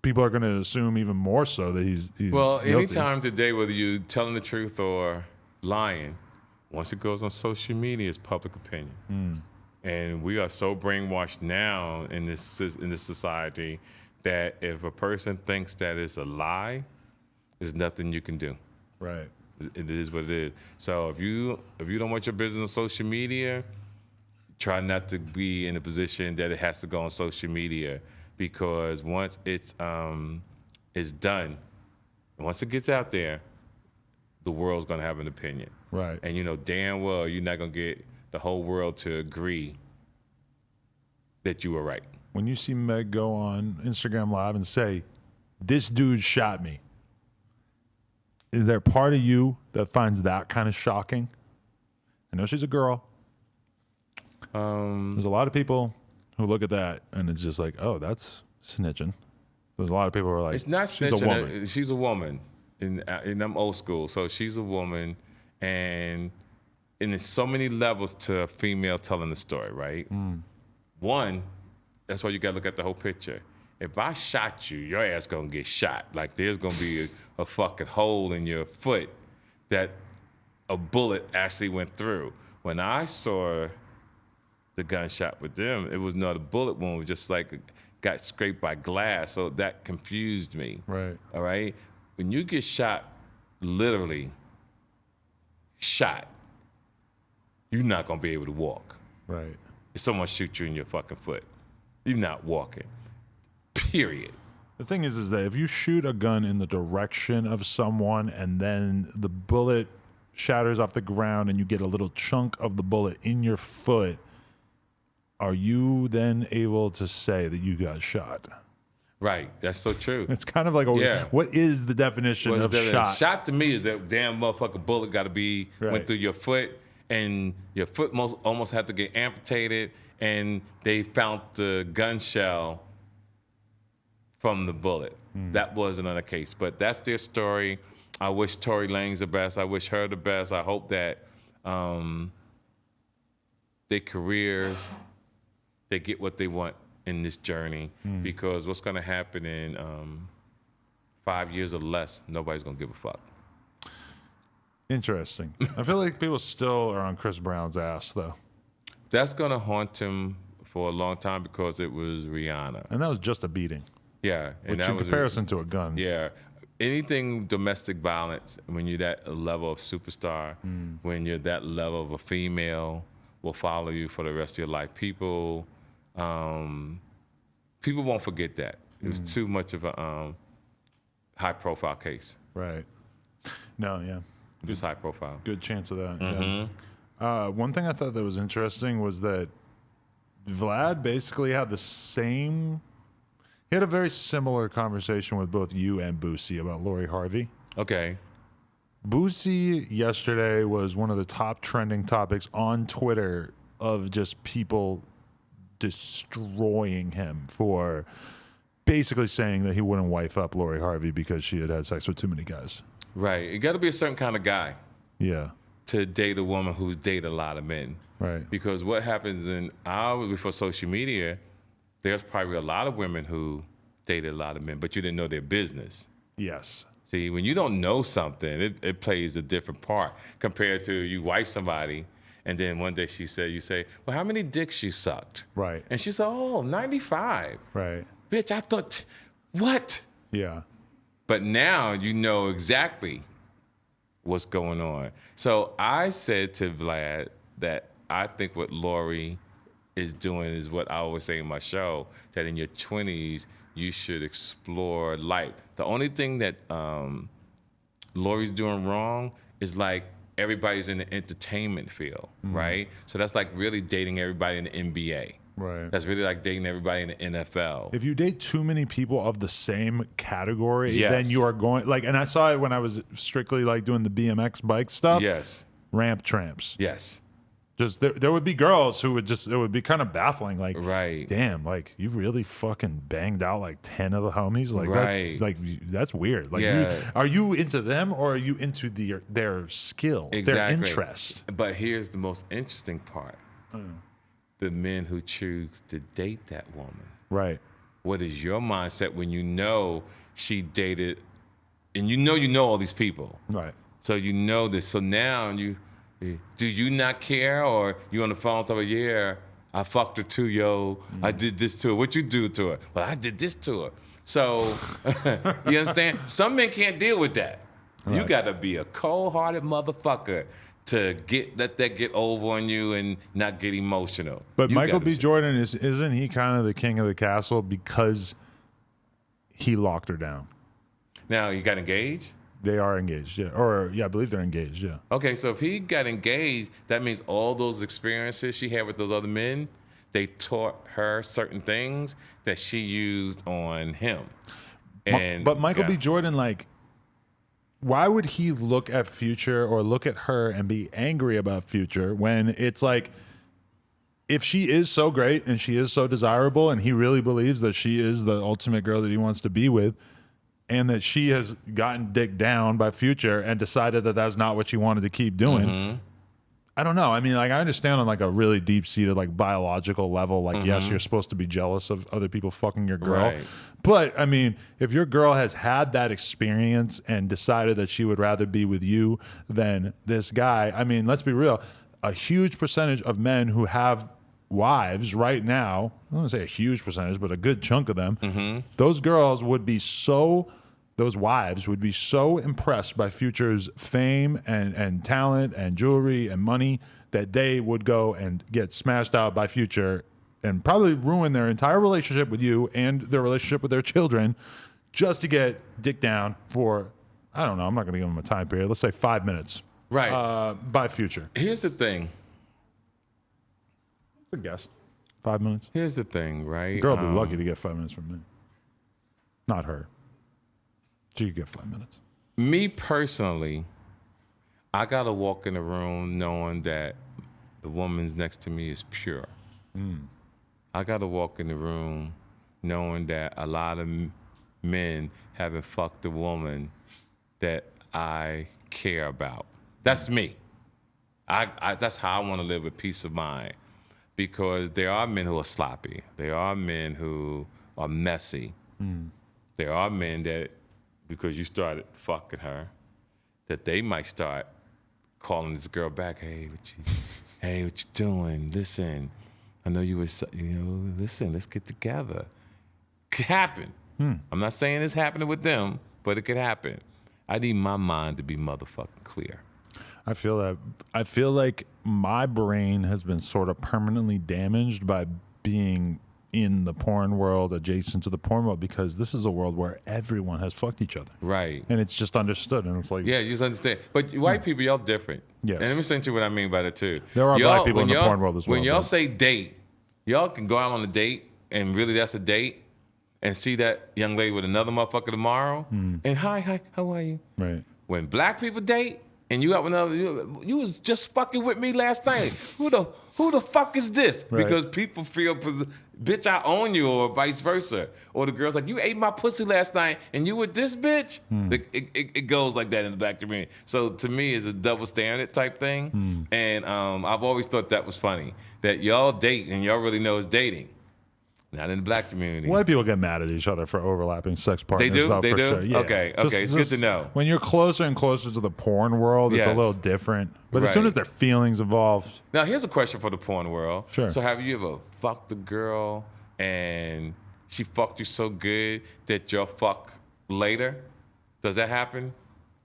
people are going to assume even more so that he's well, guilty. anytime today, whether you're telling the truth or lying, once it goes on social media, it's public opinion. And we are so brainwashed now in this society that if a person thinks that it's a lie, there's nothing you can do. Right. It is what it is. So if you don't want your business on social media, try not to be in a position that it has to go on social media, because once it's done, and once it gets out there, the world's gonna have an opinion. Right. And damn well you're not gonna get the whole world to agree that you were right. When you see Meg go on Instagram Live and say, "This dude shot me," is there part of you that finds that kind of shocking? I know she's a girl. There's a lot of people who look at that and it's just like, oh, that's snitching. There's a lot of people who are like, it's not she's snitching. a woman. She's a woman, and I'm old school, so she's a woman, and there's so many levels to a female telling the story, right? One, that's why you got to look at the whole picture. If I shot you, your ass gonna get shot. Like there's gonna be a fucking hole in your foot that a bullet actually went through. When I saw the gunshot with them, it was not a bullet wound, it was just like got scraped by glass. So that confused me. Right. All right. When you get shot, literally shot, you're not gonna be able to walk. Right. If someone shoots you in your fucking foot, you're not walking. Period. The thing is that if you shoot a gun in the direction of someone and then the bullet shatters off the ground and you get a little chunk of the bullet in your foot, are you then able to say that you got shot? Right. That's so true. It's kind of like, what is the definition of shot? Shot to me is that damn motherfucking bullet got to be went through your foot, and your foot almost had to get amputated, and they found the gun shell from the bullet. That wasn't on the case, but that's their story. I wish Tory Lanez the best. I wish her the best. I hope that their careers, they get what they want in this journey, because what's going to happen in 5 years or less, nobody's going to give a fuck. Interesting. I feel like people still are on Chris Brown's ass, though. That's going to haunt him for a long time because it was Rihanna. And that was just a beating. Yeah. Which in comparison to a gun. Yeah. Anything domestic violence, when you're that level of superstar, when you're that level of a female, will follow you for the rest of your life. People won't forget that. It was too much of a high-profile case. Right. No, yeah. It was high-profile. Good chance of that. Yeah. One thing I thought that was interesting was that Vlad basically had the same He had a very similar conversation with both you and Boosie about Lori Harvey. Okay. Boosie yesterday was one of the top trending topics on Twitter of just people destroying him for basically saying that he wouldn't wife up Lori Harvey because she had sex with too many guys. Right. You got to be a certain kind of guy. Yeah. To date a woman who's dated a lot of men. Right. Because what happens in before social media, there's probably a lot of women who dated a lot of men, but you didn't know their business. Yes. See, when you don't know something, it plays a different part compared to you wife somebody, and then one day you say, well, how many dicks you sucked? Right. And she said, oh, 95. Right. Bitch, I thought, what? Yeah. But now you know exactly what's going on. So I said to Vlad that I think what Lori is doing is what I always say in my show, that in your 20s, you should explore life. The only thing that Lori's doing wrong is like everybody's in the entertainment field, right? So that's like really dating everybody in the NBA. Right. That's really like dating everybody in the NFL. If you date too many people of the same category, Yes. then you are going like, and I saw it when I was strictly like doing the BMX bike stuff. Yes. Ramp tramps. Yes. Just there would be girls who would it would be kind of baffling. Like, Right. damn, like you really fucking banged out like 10 of the homies. Like, Right. that's weird. Like, Yeah. are you into them or are you into their skill, their Exactly. interest? But here's the most interesting part. The men who choose to date that woman. Right. What is your mindset when you know she dated, and you know all these people? Right. So you know this. So now do you not care, or you on the phone talking, yeah, I fucked her too, yo. I did this to her. What you do to her? Well, I did this to her. So you understand? Some men can't deal with that. You Right. got to be a cold-hearted motherfucker to let that get over on you and not get emotional. But You Michael gotta- B. Jordan isn't he kind of the king of the castle because he locked her down? Now, you got engaged? They are engaged, yeah. Or I believe they're engaged, yeah. Okay, so if he got engaged, that means all those experiences she had with those other men, they taught her certain things that she used on him. And But Michael yeah. B. Jordan, like, why would he look at Future or look at her and be angry about Future when it's like, if she is so great and she is so desirable and he really believes that she is the ultimate girl that he wants to be with, and that she has gotten dicked down by Future and decided that that's not what she wanted to keep doing. I don't know. I mean, like, I understand on like a really deep seated, like biological level, like, yes, you're supposed to be jealous of other people fucking your girl. Right. But I mean, if your girl has had that experience and decided that she would rather be with you than this guy, I mean, let's be real. A huge percentage of men who have wives right now, I don't want to say a huge percentage, but a good chunk of them, those girls would be those wives would be so impressed by Future's fame and talent and jewelry and money that they would go and get smashed out by Future and probably ruin their entire relationship with you and their relationship with their children just to get dick down for, I don't know, I'm not going to give them a time period. Let's say 5 minutes. Right. By Future. Here's the thing. It's a guess. 5 minutes. Here's the thing, right? Girl would be lucky to get 5 minutes from me. Not her. She could get 5 minutes. Me personally, I gotta walk in the room knowing that the woman's next to me is pure. I gotta walk in the room knowing that a lot of men haven't fucked a woman that I care about. That's me. That's how I want to live with peace of mind, because there are men who are sloppy. There are men who are messy. There are men that, because you started fucking her, that they might start calling this girl back. Hey, what you doing? Listen, I know you was, listen, let's get together. Could happen. I'm not saying it's happening with them, but it could happen. I need my mind to be motherfucking clear. I feel that. I feel like my brain has been sort of permanently damaged by being in the porn world, adjacent to the porn world, because this is a world where everyone has fucked each other. Right. And it's just understood. And it's like, Yeah, you just understand. But white people, y'all different. Yes. And let me say to you what I mean by that too. There are Y'all- black people in when the y'all- porn world as well, When y'all but- say date, y'all can go out on a date and really that's a date. and see that young lady with another motherfucker tomorrow, and hi, how are you? Right. When black people date, and you got another, you was just fucking with me last night. Who the fuck is this? Right. Because people feel, bitch, I own you, or vice versa. Or the girl's like, you ate my pussy last night, and you with this bitch? It goes like that in the black community. So to me, it's a double standard type thing. And I've always thought that was funny, that y'all date and y'all really know it's dating. Not in the black community. White people get mad at each other for overlapping sex partners. They do? though, They for do? Sure. Yeah. Okay, it's good to know. When you're closer and closer to the porn world, it's a Yes. little different. But as soon Right. as their feelings involved, Now, here's a question for the porn world. Sure. So have you ever fucked a girl and she fucked you so good that you'll fuck later? Does that happen?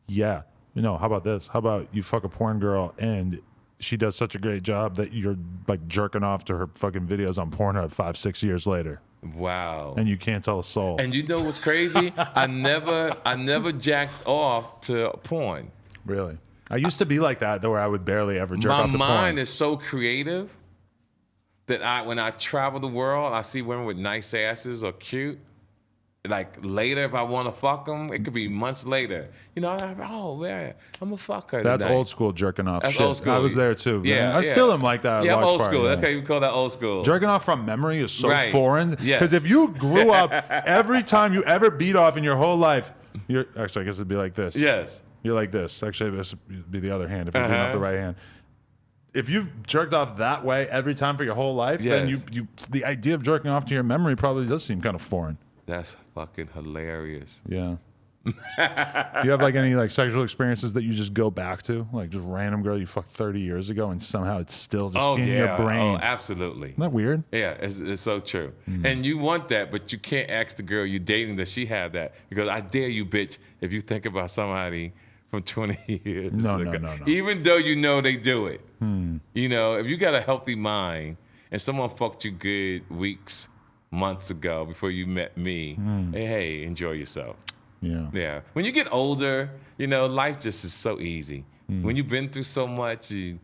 yeah. How about this? How about you fuck a porn girl and she does such a great job that you're like jerking off to her fucking videos on Pornhub 5-6 years later, Wow. and you can't tell a soul. And you know what's crazy? I never jacked off to porn. Really, I used to be like that though, where I would barely ever jerk My off to mind porn. is so creative that when I travel the world, I see women with nice asses or cute. Like later, if I want to fuck them, it could be months later. Oh man, I'm gonna fuck her. That's tonight. old school jerking off That's shit. old school. I was there too. Yeah, man. I yeah. still am like that. Yeah, I'm large old part, school. yeah. Okay, we call that old school. Jerking off from memory is so Right. foreign. Yes. Because if you grew up, every time you ever beat off in your whole life, actually, I guess it'd be like this. Yes. You're like this. Actually, this would be the other hand if you're doing off the right hand. If you've jerked off that way every time for your whole life, then Yes. the idea of jerking off to your memory probably does seem kind of foreign. That's fucking hilarious. Yeah. Do you have like any like sexual experiences that you just go back to? Like just random girl you fucked 30 years ago and somehow it's still just in your brain. Oh, absolutely. Isn't that weird? Yeah, it's so true. And you want that, but you can't ask the girl you're dating that she have that. Because I dare you, bitch, if you think about somebody from 20 years No. even though you know they do it. If you got a healthy mind and someone fucked you good weeks, months ago before you met me, hey, enjoy yourself. Yeah. Yeah. When you get older, life just is so easy. When you've been through so much, the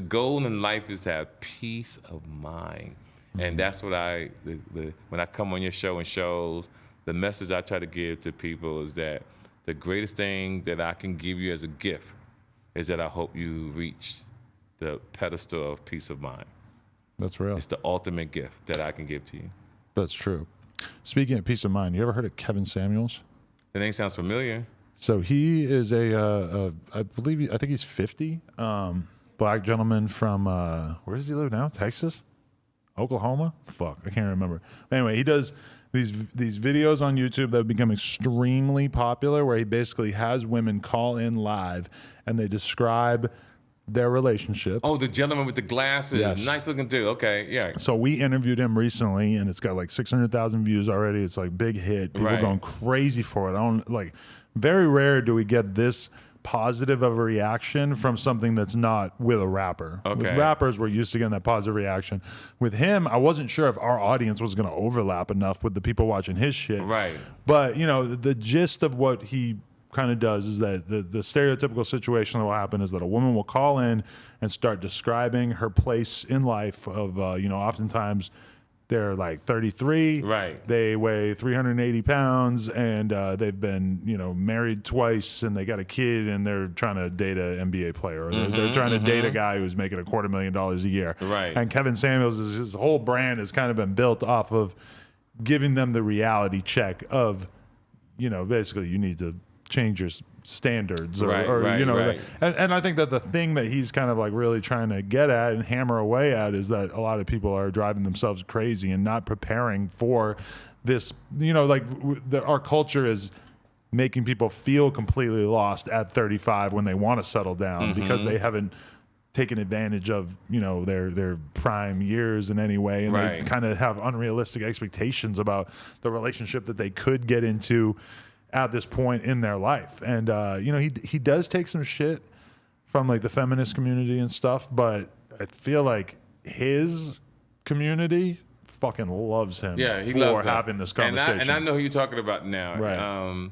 goal in life is to have peace of mind. And that's what when I come on your show and shows, the message I try to give to people is that the greatest thing that I can give you as a gift is that I hope you reach the pedestal of peace of mind. That's real. It's the ultimate gift that I can give to you. That's true. Speaking of peace of mind, you ever heard of Kevin Samuels? The name sounds familiar. So he is I think he's 50, black gentleman from, where does he live now? Texas? Oklahoma? Fuck, I can't remember. Anyway, he does these videos on YouTube that have become extremely popular where he basically has women call in live and they describe their relationship. Oh, the gentleman with the glasses. Yes. Nice looking dude. Okay, yeah. So we interviewed him recently, and it's got like 600,000 views already. It's like big hit. People Right. going crazy for it. I don't like. Very rare do we get this positive of a reaction from something that's not with a rapper. With Okay. rappers, we're used to getting that positive reaction. With him, I wasn't sure if our audience was going to overlap enough with the people watching his shit. Right. But the gist of what he kind of does is that the stereotypical situation that will happen is that a woman will call in and start describing her place in life of oftentimes they're like 33, Right. they weigh 380 pounds, and they've been married twice, and they got a kid, and they're trying to date an NBA player, or they're trying to date a guy who's making $250,000 a year. Right. And Kevin Samuels, his whole brand has kind of been built off of giving them the reality check of basically you need to change your standards Right. and I think that the thing that he's kind of like really trying to get at and hammer away at is that a lot of people are driving themselves crazy and not preparing for this, our culture is making people feel completely lost at 35 when they want to settle down because they haven't taken advantage of their prime years in any way, and Right. they kind of have unrealistic expectations about the relationship that they could get into at this point in their life. And he does take some shit from like the feminist community and stuff, but I feel like his community fucking loves him Yeah, he for loves that. having this conversation. And I know who you're talking about now. Right.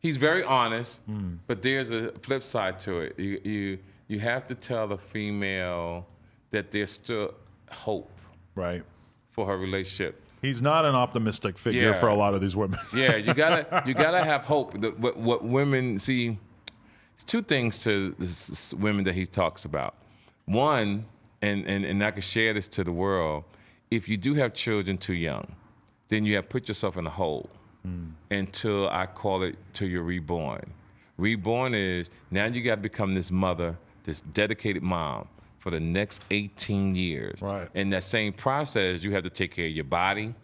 He's very honest, but there's a flip side to it. You have to tell the female that there's still hope Right. for her relationship. He's not an optimistic figure for a lot of these women. Yeah, you gotta have hope. What women see, it's two things to this women that he talks about. One, and I can share this to the world. If you do have children too young, then you have put yourself in a hole until I call it till you're reborn. Reborn is now you got to become this mother, this dedicated mom for the next 18 years. Right. In that same process, you have to take care of your body.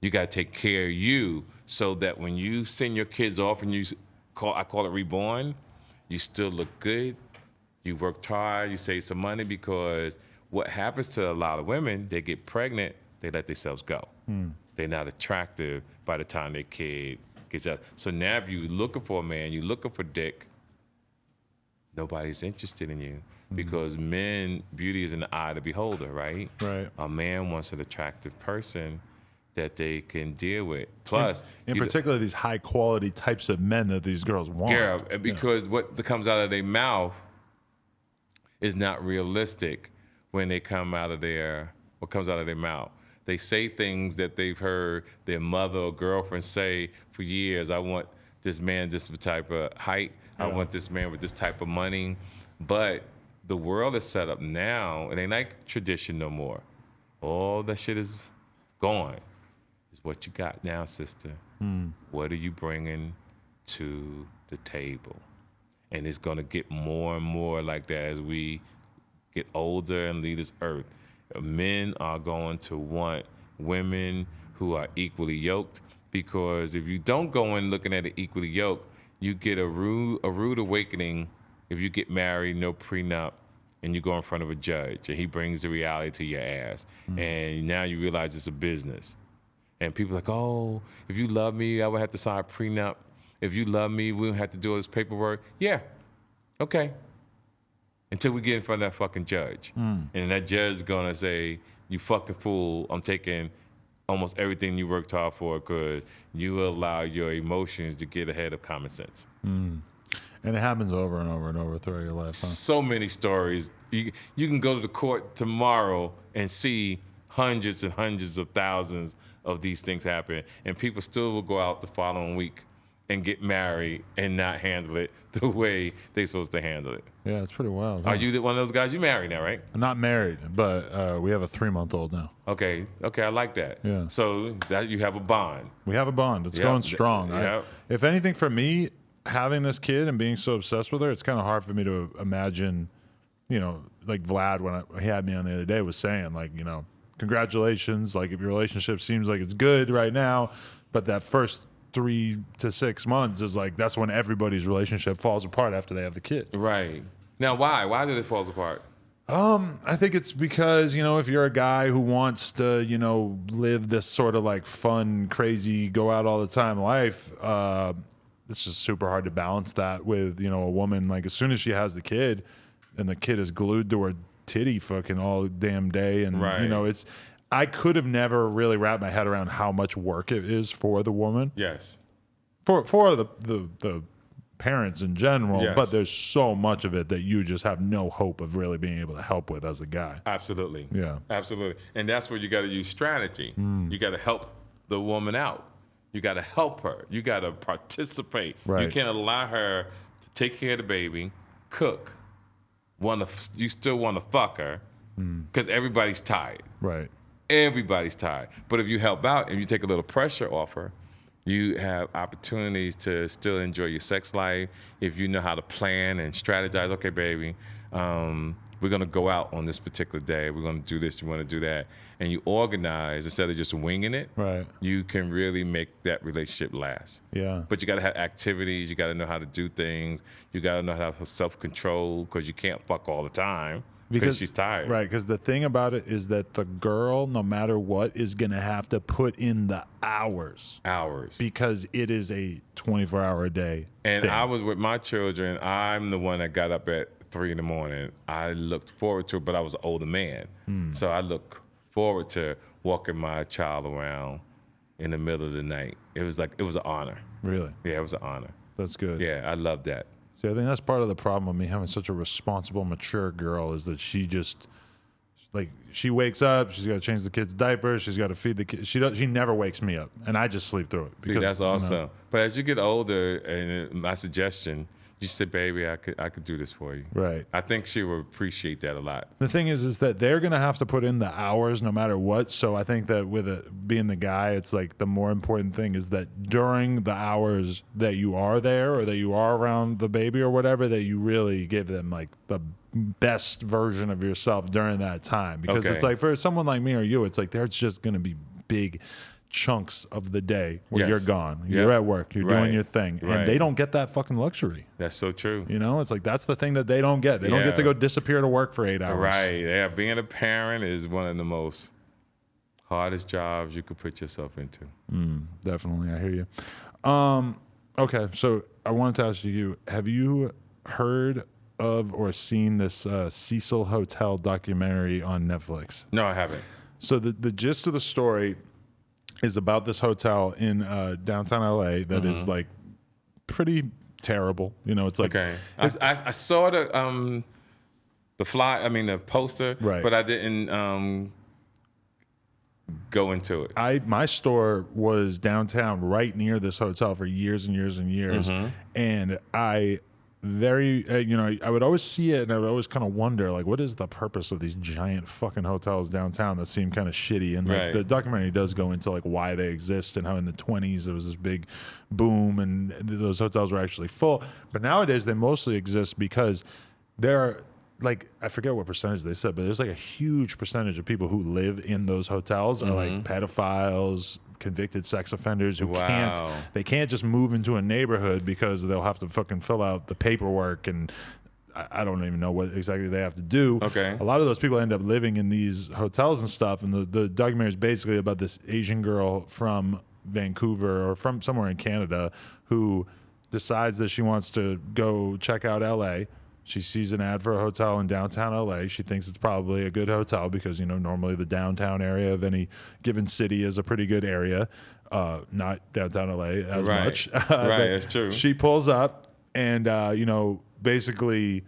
You got to take care of you so that when you send your kids off and I call it reborn, you still look good. You worked hard, you save some money, because what happens to a lot of women, they get pregnant, they let themselves go. They're not attractive by the time their kid gets out. So now if you're looking for a man, you're looking for dick, nobody's interested in you. Because beauty is in the eye of the beholder, right? Right. A man wants an attractive person that they can deal with. Plus, in particular, these high quality types of men that these girls want. Yeah, because what comes out of their mouth is not realistic when they come out of what comes out of their mouth. They say things that they've heard their mother or girlfriend say for years. I want this man this type of height. I want this man with this type of money. But the world is set up now. It ain't like tradition no more. All that shit is gone. It's what you got now, sister. What are you bringing to the table? And it's going to get more and more like that as we get older and leave this earth. Men are going to want women who are equally yoked, because if you don't go in looking at it equally yoked, you get a rude awakening if you get married, no prenup, and you go in front of a judge and he brings the reality to your ass. And now you realize it's a business. And people are like, oh, if you love me, I would have to sign a prenup. If you love me, we don't have to do all this paperwork. Yeah, okay. Until we get in front of that fucking judge. And that judge is gonna say, you fucking fool, I'm taking almost everything you worked hard for because you allow your emotions to get ahead of common sense. And it happens over and over and over throughout your life, huh? So many stories. You can go to the court tomorrow and see hundreds and hundreds of thousands of these things happen, and people still will go out the following week and get married and not handle it the way they're supposed to handle it. Yeah, it's pretty wild. Huh? Are you one of those guys? You married now, right? I'm not married, but we have a 3-month-old now. Okay, I like that. Yeah. So that you have a bond. We have a bond. It's going strong. If anything, for me, having this kid and being so obsessed with her, it's kind of hard for me to imagine, like Vlad, when he had me on the other day, was saying, like, congratulations, like if your relationship seems like it's good right now, but that first 3 to 6 months is like, that's when everybody's relationship falls apart after they have the kid. Right. Now, why? Why did it fall apart? I think it's because, if you're a guy who wants to, live this sort of like fun, crazy, go out all the time life, it's just super hard to balance that with, a woman. Like as soon as she has the kid and the kid is glued to her titty fucking all damn day. And, I could have never really wrapped my head around how much work it is for the woman. Yes. For the parents in general, yes. But there's so much of it that you just have no hope of really being able to help with as a guy. Absolutely. Yeah. Absolutely. And that's where you got to use strategy. You got to help the woman out. You got to help her. You got to participate. Right. You can't allow her to take care of the baby, cook. You still want to fuck her because everybody's tired. Right. Everybody's tired. But if you help out and you take a little pressure off her, you have opportunities to still enjoy your sex life. If you know how to plan and strategize, okay, baby, we're going to go out on this particular day. We're going to do this. You want to do that. And you organize instead of just winging it. Right. You can really make that relationship last. Yeah. But you got to have activities. You got to know how to do things. You got to know how to have self-control because you can't fuck all the time. Because she's tired. Right, because the thing about it is that the girl, no matter what, is going to have to put in the hours. Because it is a 24-hour-a-day And thing. I was with my children. I'm the one that got up at 3 in the morning. I looked forward to it, but I was an older man. So I look forward to walking my child around in the middle of the night. It was an honor. Really? Yeah, it was an honor. That's good. Yeah, I love that. See, I think that's part of the problem with me having such a responsible, mature girl is that she's like she wakes up, she's got to change the kid's diaper, she's got to feed the kid. She never wakes me up, and I just sleep through it. See, that's awesome. But as you get older, and my suggestion, you say, "Baby, I could do this for you." Right. I think she will appreciate that a lot. The thing is that they're gonna have to put in the hours no matter what. So I think that with being the guy, it's like the more important thing is that during the hours that you are there or that you are around the baby or whatever, that you really give them like the best version of yourself during that time. Because it's like for someone like me or you, it's like there's just gonna be big chunks of the day where you're gone. You're at work. You're doing your thing. And they don't get that fucking luxury. That's so true. You know, it's like that's the thing that they don't get. They don't get to go disappear to work for 8 hours. Right. Yeah. Being a parent is one of the most hardest jobs you could put yourself into. Definitely. I hear you. Okay. So I wanted to ask you, have you heard of or seen this Cecil Hotel documentary on Netflix? No, I haven't. So the gist of the story is about this hotel in downtown LA that is like pretty terrible. You know, it's like I saw the poster, right, but I didn't go into it. My store was downtown right near this hotel for years and years and years, and I I would always see it and I would always kind of wonder, like, what is the purpose of these giant fucking hotels downtown that seem kind of shitty? And the documentary does go into like why they exist and how in the 20s there was this big boom and those hotels were actually full. But nowadays they mostly exist because there are, like, I forget what percentage they said, but there's like a huge percentage of people who live in those hotels are like pedophiles, convicted sex offenders who can't just move into a neighborhood because they'll have to fucking fill out the paperwork, and I don't even know what exactly they have to do. Okay. A lot of those people end up living in these hotels and stuff, and the documentary is basically about this Asian girl from Vancouver or from somewhere in Canada who decides that she wants to go check out LA. She sees an ad for a hotel in downtown LA. She thinks it's probably a good hotel because, you know, normally the downtown area of any given city is a pretty good area. Not downtown LA as much. That's true. She pulls up and, basically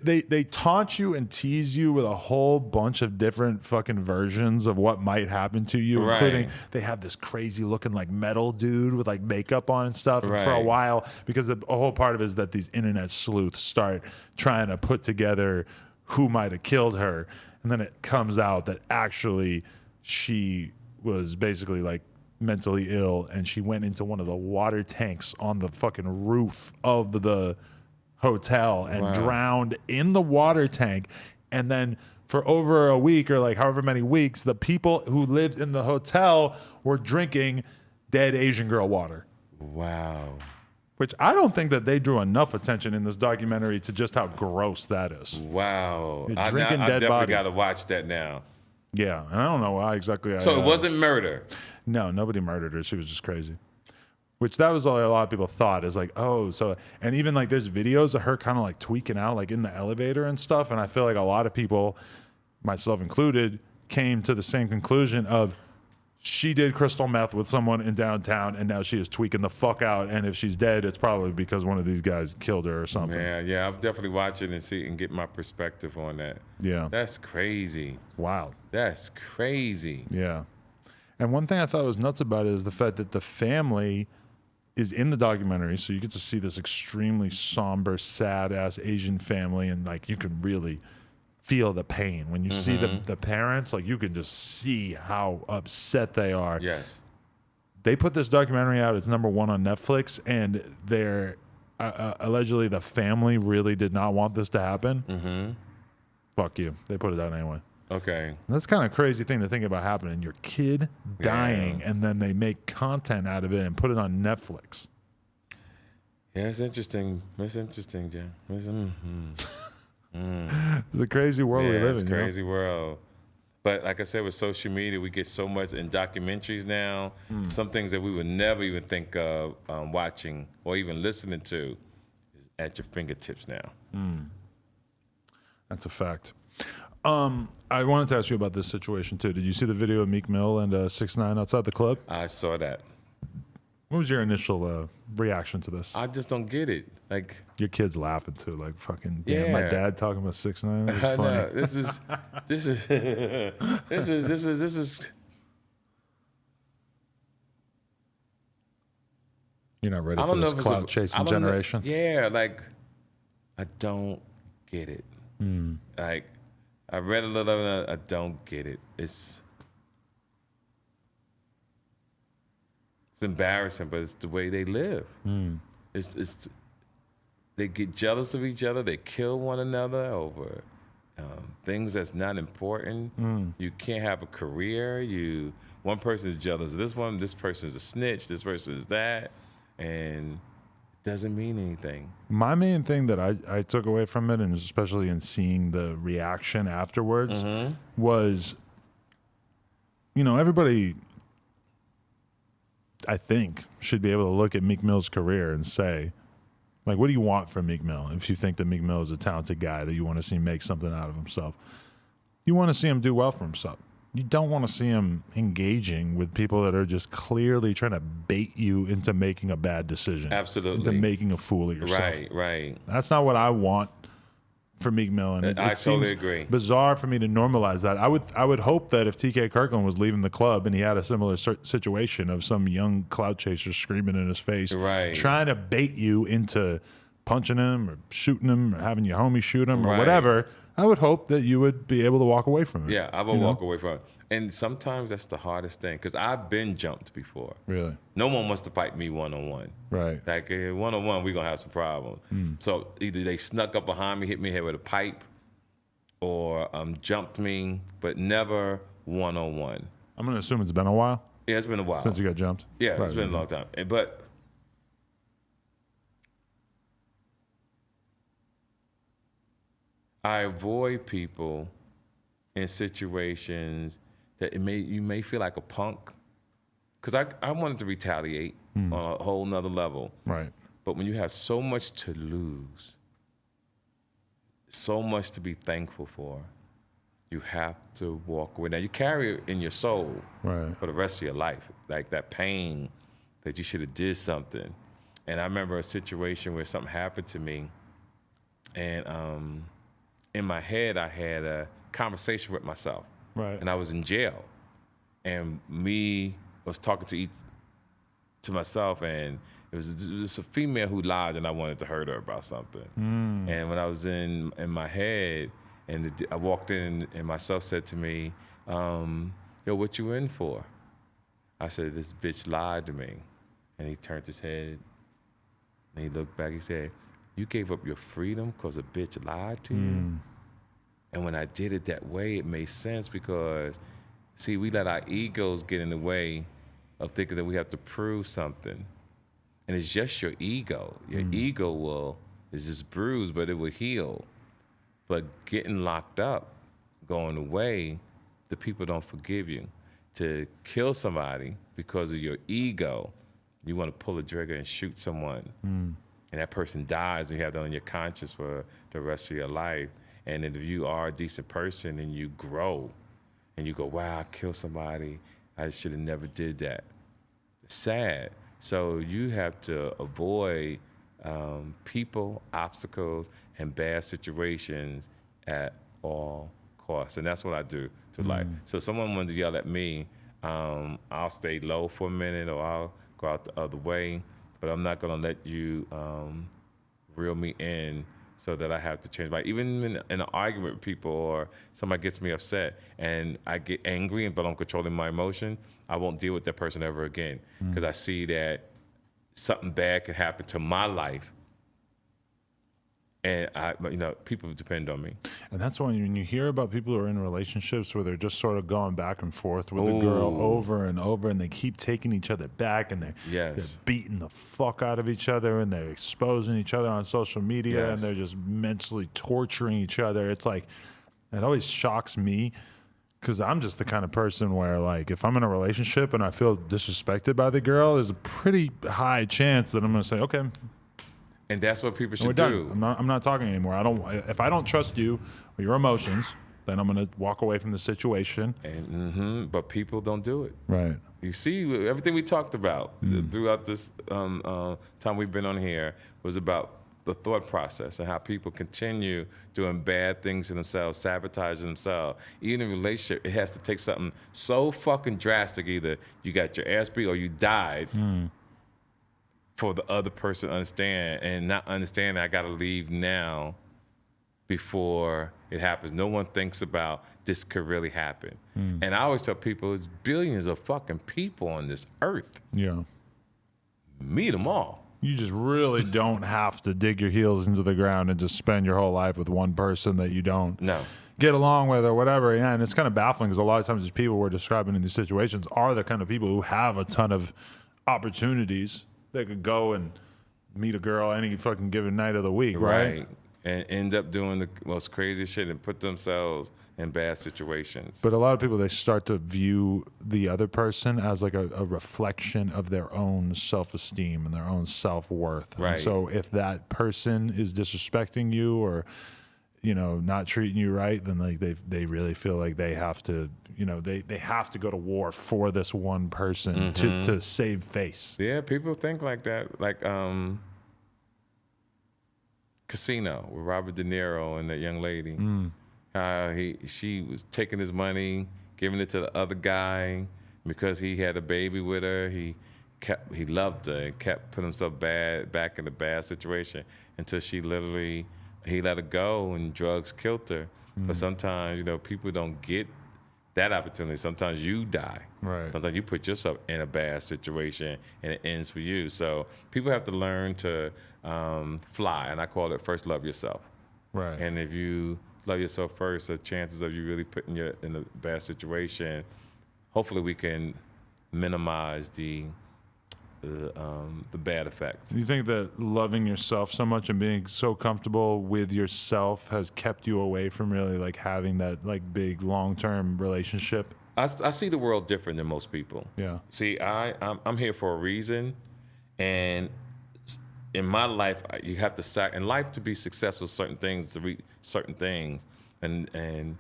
they taunt you and tease you with a whole bunch of different fucking versions of what might happen to you, including they have this crazy looking like metal dude with like makeup on and stuff. And for a while, because a whole part of it is that these internet sleuths start trying to put together who might have killed her. And then it comes out that actually she was basically like mentally ill and she went into one of the water tanks on the fucking roof of the hotel and drowned in the water tank. And then for over a week or like however many weeks, the people who lived in the hotel were drinking dead Asian girl water. Wow. Which I don't think that they drew enough attention in this documentary to just how gross that is. Wow. You're drinking I dead definitely body. got to watch that now. Yeah, and I don't know why exactly. So it wasn't murder? No, nobody murdered her. She was just crazy. Which that was all a lot of people thought is like, oh, so, and even like there's videos of her kind of like tweaking out like in the elevator and stuff. And I feel like a lot of people, myself included, came to the same conclusion of she did crystal meth with someone in downtown and now she is tweaking the fuck out. And if she's dead, it's probably because one of these guys killed her or something. Yeah, I'll definitely watch it and see and get my perspective on that. Yeah. That's crazy. It's wild. That's crazy. Yeah. And one thing I thought was nuts about it is the fact that the family is in the documentary, so you get to see this extremely somber, sad-ass Asian family, and like you can really feel the pain when you see the parents. Like you can just see how upset they are. Yes. They put this documentary out. It's #1 on Netflix, and they're allegedly the family really did not want this to happen. Fuck you. They put it out anyway. Okay. That's kind of a crazy thing to think about happening. Your kid dying, and then they make content out of it and put it on Netflix. Yeah, it's interesting. It's interesting, Jay. It's a crazy world we live in. It's a crazy world. But like I said, with social media, we get so much in documentaries now. Some things that we would never even think of watching or even listening to is at your fingertips now. That's a fact. I wanted to ask you about this situation too. Did you see the video of Meek Mill and 6ix9ine outside the club? I saw that. What was your initial reaction to this? I just don't get it. Like, your kids laughing too, like fucking. Damn, my dad talking about 6ix9ine. This is I funny. know. This is. You're not ready for this clout chasing generation. Yeah, like I don't get it. Like I read a little of it, I don't get it. It's embarrassing, but it's the way they live. It's they get jealous of each other. They kill one another over things that's not important. You can't have a career. One person is jealous of this one. This person is a snitch. This person is that, and it doesn't mean anything. My main thing that I took away from it, and especially in seeing the reaction afterwards, was, everybody, I think, should be able to look at Meek Mill's career and say, like, what do you want from Meek Mill? If you think that Meek Mill is a talented guy that you want to see make something out of himself, you want to see him do well for himself. You don't want to see him engaging with people that are just clearly trying to bait you into making a bad decision. Absolutely. Into making a fool of yourself. Right. That's not what I want for Meek Mill, and it I totally seems agree. Bizarre for me to normalize that. I would hope that if TK Kirkland was leaving the club and he had a similar situation of some young clout chaser screaming in his face, trying to bait you into punching him or shooting him or having your homie shoot him or whatever, I would hope that you would be able to walk away from it. Yeah, I would walk away from it. And sometimes that's the hardest thing, because I've been jumped before. Really? No one wants to fight me one-on-one. Right. Like, one-on-one, we're going to have some problems. So either they snuck up behind me, hit me here with a pipe, or jumped me, but never one-on-one. I'm going to assume it's been a while? Yeah, it's been a while. Since you got jumped? Yeah, it's been a long time. But I avoid people in situations that you may feel like a punk, because I wanted to retaliate on a whole nother level. Right. But when you have so much to lose, so much to be thankful for, you have to walk away. Now, you carry it in your soul for the rest of your life, like that pain that you should have did something. And I remember a situation where something happened to me, and in my head, I had a conversation with myself. Right. And I was in jail. And me was talking to myself, and it was a female who lied, and I wanted to hurt her about something. And when I was in my head, and I walked in, and myself said to me, yo, what you in for? I said, this bitch lied to me. And he turned his head, and he looked back, he said, you gave up your freedom because a bitch lied to you? And when I did it that way, it made sense, because, see, we let our egos get in the way of thinking that we have to prove something. And it's just your ego. Your ego is just bruised, but it will heal. But getting locked up, going away, the people don't forgive you. To kill somebody because of your ego, you want to pull a trigger and shoot someone. And that person dies, and you have that on your conscience for the rest of your life. And if you are a decent person and you grow and you go, wow, I killed somebody, I should have never did that. It's sad. So you have to avoid people, obstacles, and bad situations at all costs. And that's what I do to life. So if someone wanted to yell at me, I'll stay low for a minute, or I'll go out the other way, but I'm not gonna let you reel me in so that I have to change. Like, even in an argument with people, or somebody gets me upset and I get angry, but I'm controlling my emotion, I won't deal with that person ever again, because I see that something bad can happen to my life, and people depend on me. And that's why when you hear about people who are in relationships where they're just sort of going back and forth with the girl over and over, and they keep taking each other back, and they're beating the fuck out of each other, and they're exposing each other on social media, and they're just mentally torturing each other. It's like, it always shocks me, because I'm just the kind of person where, like, if I'm in a relationship and I feel disrespected by the girl, there's a pretty high chance that I'm going to say, okay. And that's what people should do. I'm not talking anymore. If I don't trust you or your emotions, then I'm going to walk away from the situation. And but people don't do it. Right. You see, everything we talked about throughout this time we've been on here was about the thought process and how people continue doing bad things to themselves, sabotaging themselves. Even in a relationship, it has to take something so fucking drastic. Either you got your ass beat or you died for the other person to understand, and not understand I got to leave now before it happens. No one thinks about this could really happen. And I always tell people, there's billions of fucking people on this earth. Yeah. Meet them all. You just really don't have to dig your heels into the ground and just spend your whole life with one person that you don't get along with or whatever. Yeah, and it's kind of baffling because a lot of times these people we're describing in these situations are the kind of people who have a ton of opportunities. They could go and meet a girl any fucking given night of the week, right? And end up doing the most crazy shit and put themselves in bad situations. But a lot of people, they start to view the other person as like a reflection of their own self-esteem and their own self-worth. Right. And so if that person is disrespecting you or, you know, not treating you right, then like they really feel like they have to, you know, they have to go to war for this one person to save face. Yeah, people think like that. Like Casino with Robert De Niro and that young lady. She was taking his money, giving it to the other guy because he had a baby with her. He loved her and kept putting himself back in a bad situation until he let her go and drugs killed her. But sometimes, you know, people don't get that opportunity. Sometimes you die. Right. Sometimes you put yourself in a bad situation and it ends for you. So people have to learn to fly, and I call it first love yourself. Right. And if you love yourself first, the chances of you really putting you in a bad situation, hopefully we can minimize the bad effects. Do you think that loving yourself so much and being so comfortable with yourself has kept you away from really like having that like big long-term relationship? I see the world different than most people. Yeah. See, I'm here for a reason, and in my life, you have to in life to be successful. Certain things to reach certain things, and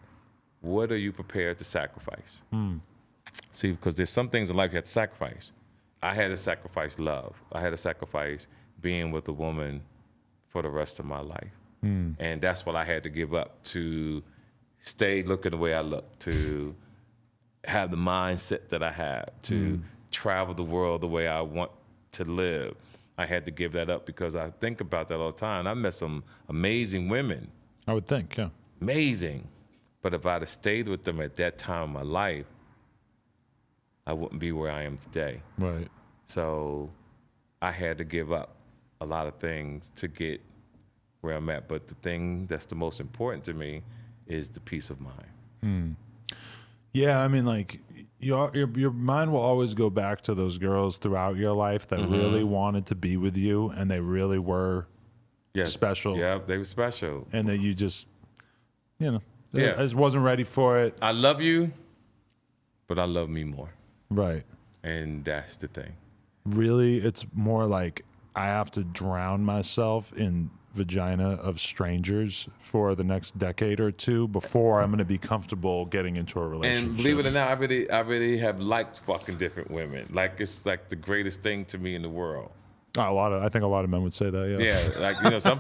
what are you prepared to sacrifice? See, because there's some things in life you have to sacrifice. I had to sacrifice love. I had to sacrifice being with a woman for the rest of my life, and that's what I had to give up to stay looking the way I look, to have the mindset that I have, to travel the world the way I want to live. I had to give that up because I think about that all the time. I met some amazing women. I would think, yeah. Amazing. But if I'd have stayed with them at that time of my life, I wouldn't be where I am today. Right. So I had to give up a lot of things to get where I'm at. But the thing that's the most important to me is the peace of mind. Yeah, I mean, like your mind will always go back to those girls throughout your life that really wanted to be with you, and they really were special. Yeah, they were special. And that you just, you know, Yeah. I just wasn't ready for it. I love you, but I love me more. Right. And that's the thing. Really, it's more like I have to drown myself in vagina of strangers for the next decade or two before I'm going to be comfortable getting into a relationship. And believe it or not, I really have liked fucking different women. Like, it's like the greatest thing to me in the world. I think a lot of men would say that. Yeah. Yeah, like, you know, some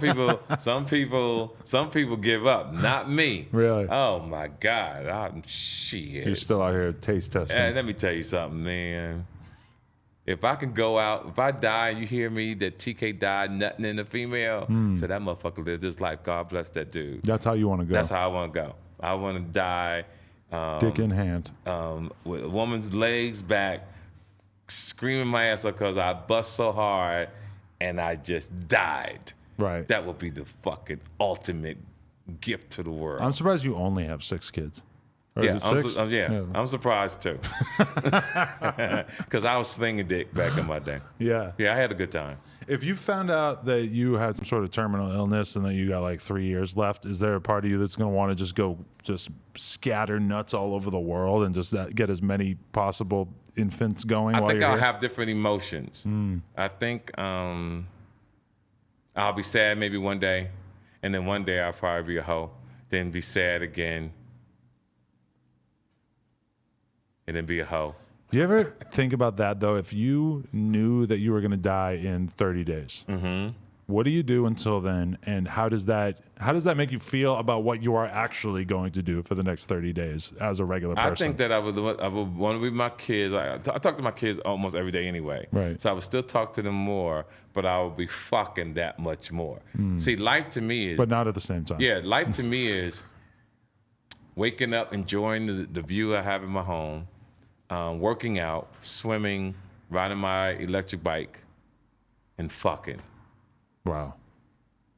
people give up. Not me. Really? Oh my God, shit. You're still out here taste testing. And let me tell you something, man. If I can go out, if I die and you hear me that TK died nutting in a female, so that motherfucker lived this life. God bless that dude. That's how you want to go. That's how I want to go. I want to die. Dick in hand. With a woman's legs back, screaming my ass off because I bust so hard and I just died. Right. That would be the fucking ultimate gift to the world. I'm surprised you only have 6 kids. Or is it 6? I'm surprised too. Because I was slinging dick back in my day. Yeah. Yeah, I had a good time. If you found out that you had some sort of terminal illness and that you got like 3 years left, is there a part of you that's going to want to just scatter nuts all over the world and just get as many possible infants going? I while think you're I'll here? have different emotions. I think I'll be sad maybe one day, and then one day I'll probably be a hoe, then be sad again, and then be a hoe. You ever think about that though? If you knew that you were going to die in 30 days, what do you do until then? And how does that make you feel about what you are actually going to do for the next 30 days as a regular person? I think that I would want to be my kids. I talk to my kids almost every day anyway. Right. So I would still talk to them more, but I would be fucking that much more. See, life to me is. But not at the same time. Yeah, life to me is waking up, enjoying the view I have in my home, working out, swimming, riding my electric bike, and fucking. Wow.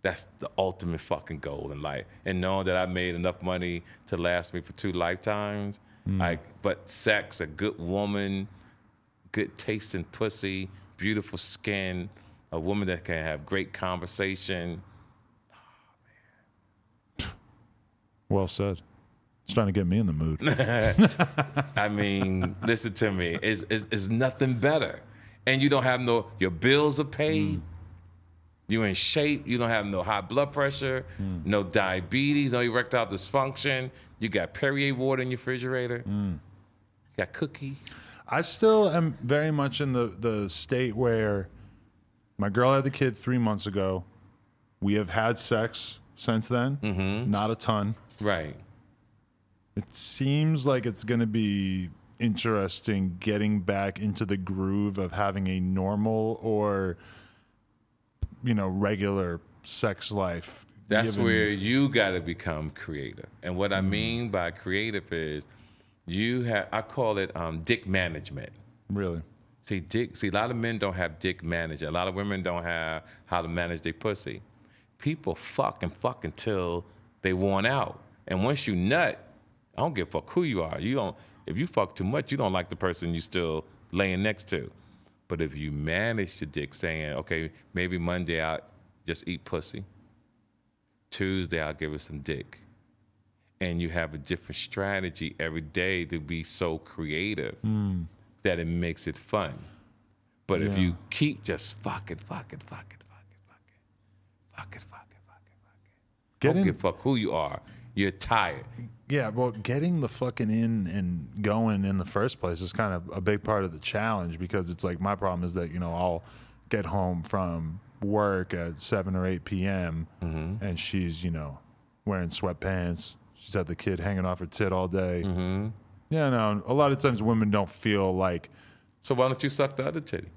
That's the ultimate fucking goal in life. And knowing that I made enough money to last me for 2 lifetimes. But sex, a good woman, good taste in pussy, beautiful skin, a woman that can have great conversation. Well said. It's trying to get me in the mood. I mean, listen to me. It's nothing better. And you don't have your bills are paid. You're in shape. You don't have no high blood pressure, no diabetes, no erectile dysfunction. You got Perrier water in your refrigerator. You got cookies. I still am very much in the state where my girl had the kid 3 months ago. We have had sex since then. Not a ton. Right. It seems like it's going to be interesting getting back into the groove of having a normal or regular sex life. That's where you got to become creative. And what I mean by creative is I call it dick management. Really? See, a lot of men don't have dick management. A lot of women don't have how to manage their pussy. People fuck until they worn out. And once you nut, I don't give a fuck who you are. If you fuck too much, you don't like the person you still laying next to. But if you manage the dick, saying, okay, maybe Monday I'll just eat pussy. Tuesday I'll give her some dick. And you have a different strategy every day to be so creative that it makes it fun. But if you keep just fucking, don't give a fuck who you are. You're tired. Yeah, well, getting the fucking in and going in the first place is kind of a big part of the challenge, because it's like my problem is that, I'll get home from work at 7 or 8 p.m. And she's, wearing sweatpants. She's had the kid hanging off her tit all day. Yeah, no, a lot of times women don't feel like. So why don't you suck the other titty?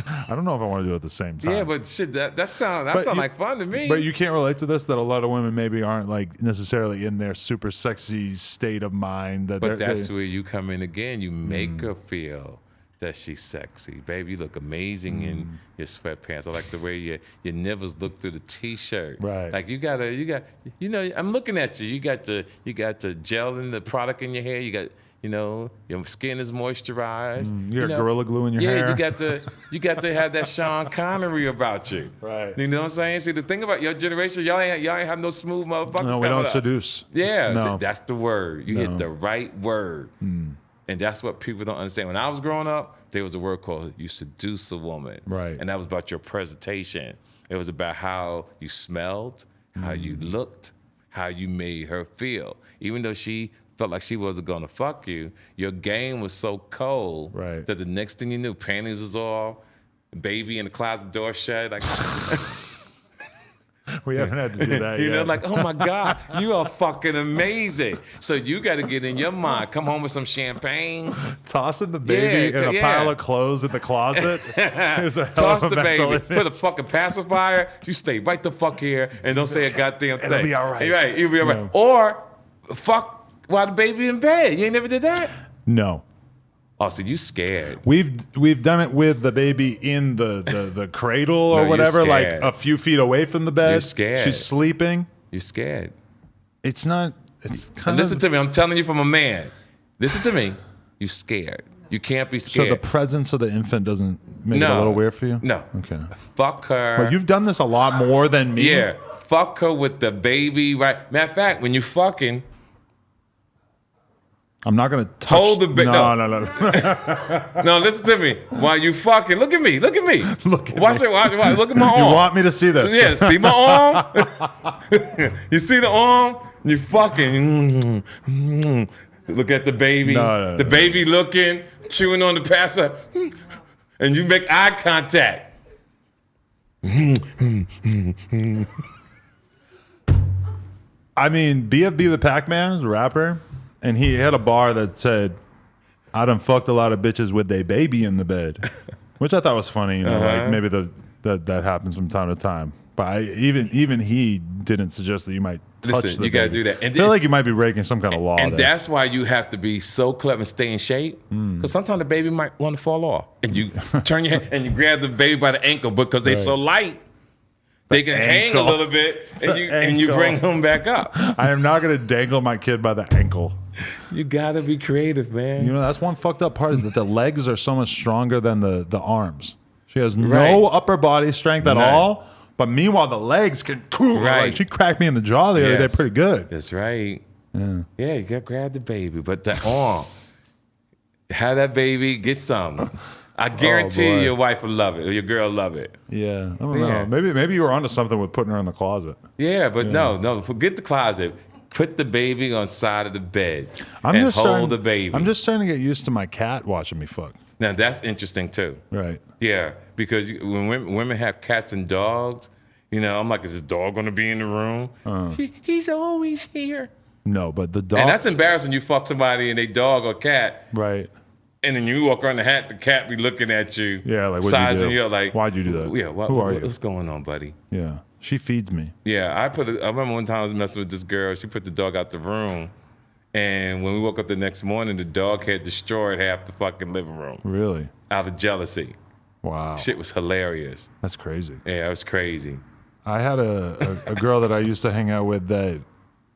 I don't know if I want to do it at the same time. Yeah, but shit, that sound like fun to me. But you can't relate to this, that a lot of women maybe aren't like necessarily in their super sexy state of mind. But that's where you come in again. You make her feel that she's sexy. Baby, you look amazing in your sweatpants. I like the way your nivels look through the t-shirt. Right. Like I'm looking at you. You got the gel and the product in your hair. You got your skin is moisturized. You got Gorilla Glue in your hair. Yeah, you got to have that Sean Connery about you. Right. You know what I'm saying? See, the thing about your generation, y'all ain't have no smooth motherfuckers. No, we don't seduce. Yeah, no. so that's the word. You hit the right word. And that's what people don't understand. When I was growing up, there was a word called you seduce a woman. Right. And that was about your presentation. It was about how you smelled, how you looked, how you made her feel. Even though she felt like she wasn't gonna fuck you, your game was so cold that the next thing you knew, panties was off, baby in the closet door shut. Like we haven't had to do that yet. Like, oh my God, you are fucking amazing. So you got to get in your mind. Come home with some champagne. Tossing the baby in a pile of clothes in the closet. Toss the baby. Put a fucking pacifier. You stay right the fuck here and don't say a goddamn thing. It'll be all right. Right, you'll be all right. Yeah. Or fuck while the baby in bed. You ain't never did that? No. Oh, so you scared? We've done it with the baby in the cradle or whatever, like a few feet away from the bed. You're scared. She's sleeping. You're scared. It's not. It's kind Listen to me. I'm telling you from a man. Listen to me. You're scared. You can't be scared. So the presence of the infant doesn't make it a little weird for you? No. Okay. Fuck her. Well, you've done this a lot more than me. Yeah. Fuck her with the baby. Right. Matter of fact, when you fucking. I'm not gonna touch. Hold the baby. No. No, listen to me. While you fucking, look at me. Look at Watch me. Watch. Look at my arm. You want me to see this? Yeah. See my arm. You see the arm? You fucking. Look at the baby. No, The baby looking, chewing on the passer, and you make eye contact. I mean, BFB the Pac-Man is a rapper, and he had a bar that said, "I done fucked a lot of bitches with a baby in the bed," which I thought was funny. You know, like maybe that happens from time to time. But even he didn't suggest that you might touch Listen, the you got to baby. do that. And I feel like you might be breaking some kind of law. And there. that's why you have to be so clever and stay in shape. Because sometimes the baby might want to fall off. And you turn your head and you grab the baby by the ankle because they're so light. They can hang a little bit and you bring them back up. I am not going to dangle my kid by the ankle. You got to be creative, man. You know, that's one fucked up part is that the legs are so much stronger than the arms. She has no upper body strength at all. But meanwhile, the legs can like she cracked me in the jaw the other day pretty good. That's right. Yeah, you got to grab the baby. But the arm, have that baby, get some. I guarantee your wife will love it or your girl will love it. Yeah, I don't know. Maybe you were onto something with putting her in the closet. Yeah, but no, forget the closet. Put the baby on side of the bed and hold the baby. I'm just starting to get used to my cat watching me fuck. Now, that's interesting, too. Right. Yeah, because when women have cats and dogs, you know, I'm like, is this dog going to be in the room? He's always here. No, but the dog... And that's embarrassing. You fuck somebody and they dog or cat. Right. And then you walk around the cat be looking at you. Yeah, like, what'd sizing you do? you up like... Why'd you do that? Yeah, Who are you? What's going on, buddy? Yeah, she feeds me. Yeah, I remember one time I was messing with this girl. She put the dog out the room. And when we woke up the next morning, the dog had destroyed half the fucking living room. Really? Out of jealousy. Wow. Shit was hilarious. That's crazy. Yeah, it was crazy. I had a girl that I used to hang out with that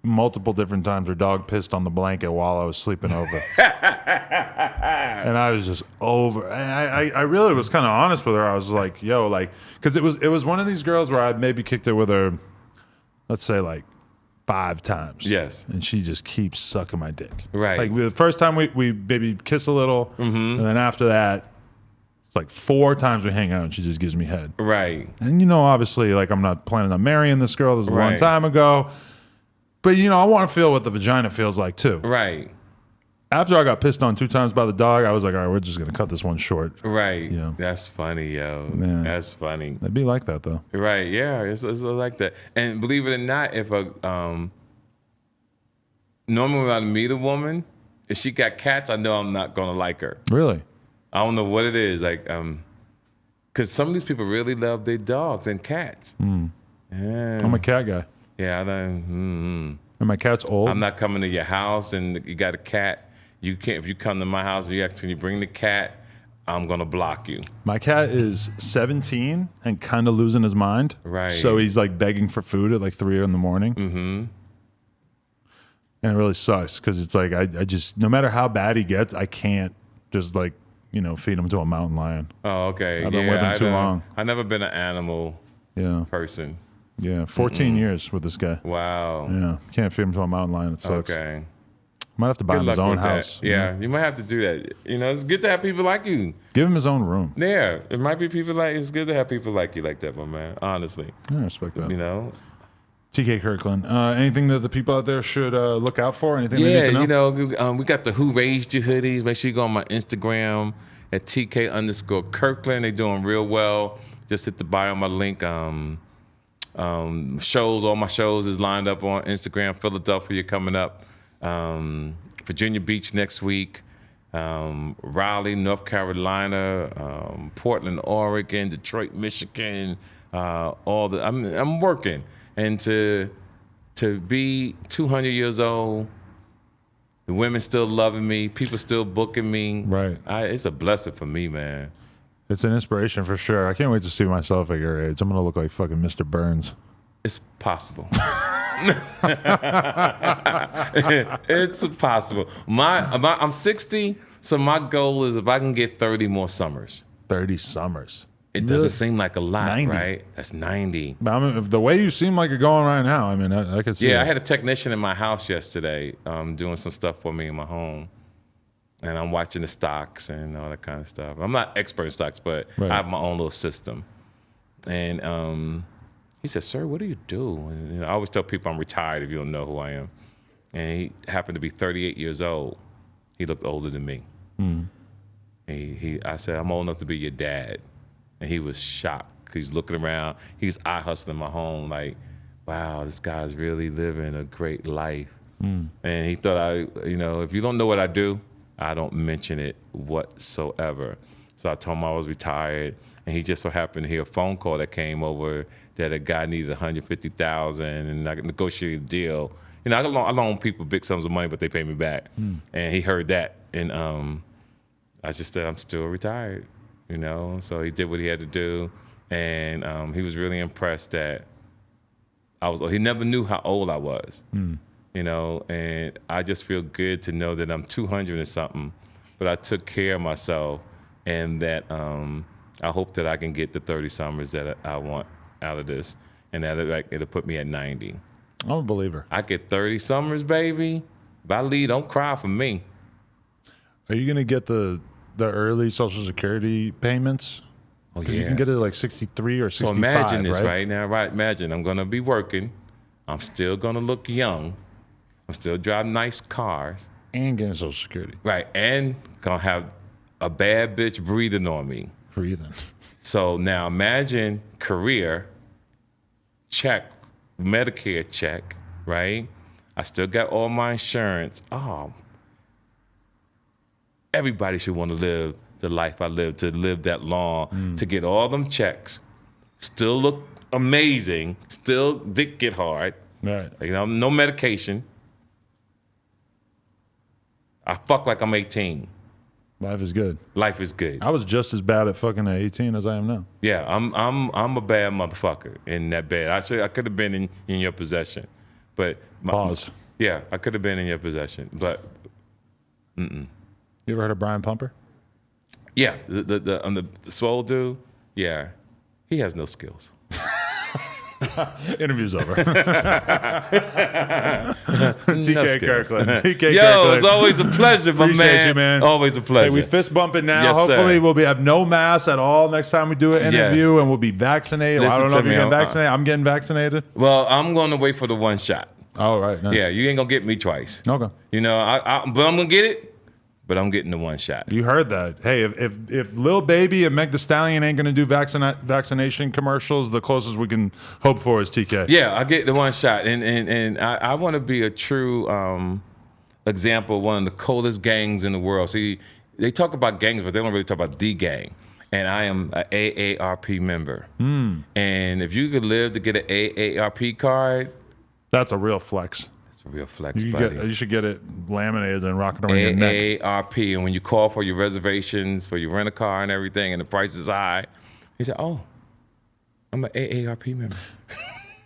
multiple different times her dog pissed on the blanket while I was sleeping over. And I was just over. I really was kind of honest with her. I was like, yo, like, because it was one of these girls where I maybe kicked it with her, let's say like 5 times. Yes. And she just keeps sucking my dick. Right. Like the first time we maybe kiss a little, and then after that, it's like 4 times we hang out and she just gives me head. Right. And you know, obviously, like I'm not planning on marrying this girl. This is a long Right. time ago. But you know, I want to feel what the vagina feels like too. Right. After I got pissed on 2 times by the dog, I was like, all right, we're just gonna cut this one short. Right. Yeah. That's funny, yo. Yeah. That's funny. It'd be like that though. Right. Yeah. It's like that. And believe it or not, if normally when I meet a woman, if she got cats, I know I'm not gonna like her. Really? I don't know what it is. Like, because some of these people really love their dogs and cats. Yeah. I'm a cat guy. Yeah. I don't. And my cat's old. I'm not coming to your house and you got a cat. You can't. If you come to my house and you actually bring the cat, I'm gonna block you. My cat is 17 and kind of losing his mind. Right. So he's like begging for food at like 3 in the morning. Mm-hmm. And it really sucks because it's like I just, no matter how bad he gets, I can't just like, you know, feed him to a mountain lion. Oh, okay. I've been with him too long. I've never been an animal person. Yeah, 14 years with this guy. Wow. Yeah, can't feed him to a mountain lion. It sucks. Okay. Might have to buy him his own house. Yeah, you might have to do that. You know, it's good to have people like you. Give him his own room. Yeah, it might be people like, it's good to have people like you like that, my man, honestly. I respect that. You know? TK Kirkland. Anything that the people out there should look out for? Anything they need to know? You know, we got the Who Raised You hoodies. Make sure you go on my Instagram at TK_Kirkland. They're doing real well. Just hit the bio on my link. Shows, all my shows is lined up on Instagram. Philadelphia coming up. Virginia Beach next week. Raleigh, North Carolina. Portland, Oregon. Detroit, Michigan. I'm working. And to be 200 years old, the women still loving me, people still booking me. Right. It's a blessing for me, man. It's an inspiration for sure. I can't wait to see myself at your age. I'm going to look like fucking Mr. Burns. It's possible. It's possible. I'm 60, so my goal is if I can get 30 more summers. 30 summers. It doesn't seem like a lot, 90. right? That's 90. But I mean, if the way you seem like you're going right now, I mean, I could see Yeah, it. I had a technician in my house yesterday doing some stuff for me in my home. And I'm watching the stocks and all that kind of stuff. I'm not expert in stocks, but Right. I have my own little system. And he said, "Sir, what do you do?" And, I always tell people I'm retired if you don't know who I am. And he happened to be 38 years old. He looked older than me. I said, I'm old enough to be your dad. And he was shocked. He's looking around. He's eye hustling my home like, wow, this guy's really living a great life. And he thought if you don't know what I do, I don't mention it whatsoever. So I told him I was retired. And he just so happened to hear a phone call that came over that a guy needed $150,000 and I negotiated a deal. I loan people big sums of money, but they pay me back. And he heard that. And I just said, I'm still retired, So he did what he had to do. And he was really impressed that he never knew how old I was, and I just feel good to know that I'm 200 and something, but I took care of myself and that I hope that I can get the 30 summers that I want out of this and that it'll put me at 90. I'm a believer. I get 30 summers, baby. If I leave, don't cry for me. Are you going to get the early Social Security payments? Oh, Because yeah. you can get it like 63 or 65, So imagine this right now, right? Imagine I'm going to be working. I'm still going to look young. I'm still driving nice cars. And getting Social Security. Right, and going to have a bad bitch breathing on me. Breathing. So now imagine career, check, Medicare check, right? I still got all my insurance. Oh, everybody should want to live the life I lived, to live that long, to get all them checks, still look amazing, still dick get hard, Right. no medication. I fuck like I'm 18. Life is good. Life is good. I was just as bad at fucking at 18 as I am now. Yeah, I'm a bad motherfucker in that bed. I could have been in your possession, but Pause. Yeah, I could have been in your possession, but You ever heard of Brian Pumper? yeah, the swole dude, yeah, he has no skills. Interview's over. TK skills. Kirkland. TK Yo, Kirkland. it's always a pleasure, my Appreciate you, man. Always a pleasure. Hey, we fist bumping now. Yes, sir. Hopefully we'll have no mask at all next time we do an interview, and we'll be vaccinated. Well, I don't know Listen if to you're me, getting vaccinated. I'm getting vaccinated. Well, I'm going to wait for the one shot. All right. Nice. Yeah, you ain't gonna get me twice. Okay. But I'm gonna get it. But I'm getting the one shot. You heard that. Hey, if Lil Baby and Meg Thee Stallion ain't going to do vaccination commercials, the closest we can hope for is TK. Yeah, I get the one shot. And I want to be a true example of one of the coldest gangs in the world. See, they talk about gangs, but they don't really talk about the gang. And I am an AARP member. And if you could live to get an AARP card, That's a real flex. it's a real flex, buddy. You should get it laminated and rock it around your neck. AARP, and when you call for your reservations, for your rent a car and everything, and the price is high, he said, oh, I'm an AARP member.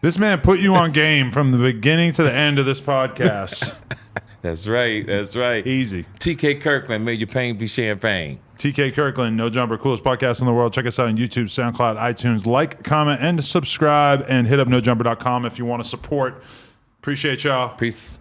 This man put you on game from the beginning to the end of this podcast. That's right, that's right. Easy. TK Kirkland made your pain be champagne. TK Kirkland, No Jumper, coolest podcast in the world. Check us out on YouTube, SoundCloud, iTunes. Like, comment, and subscribe, and hit up nojumper.com if you want to support. Appreciate y'all. Peace.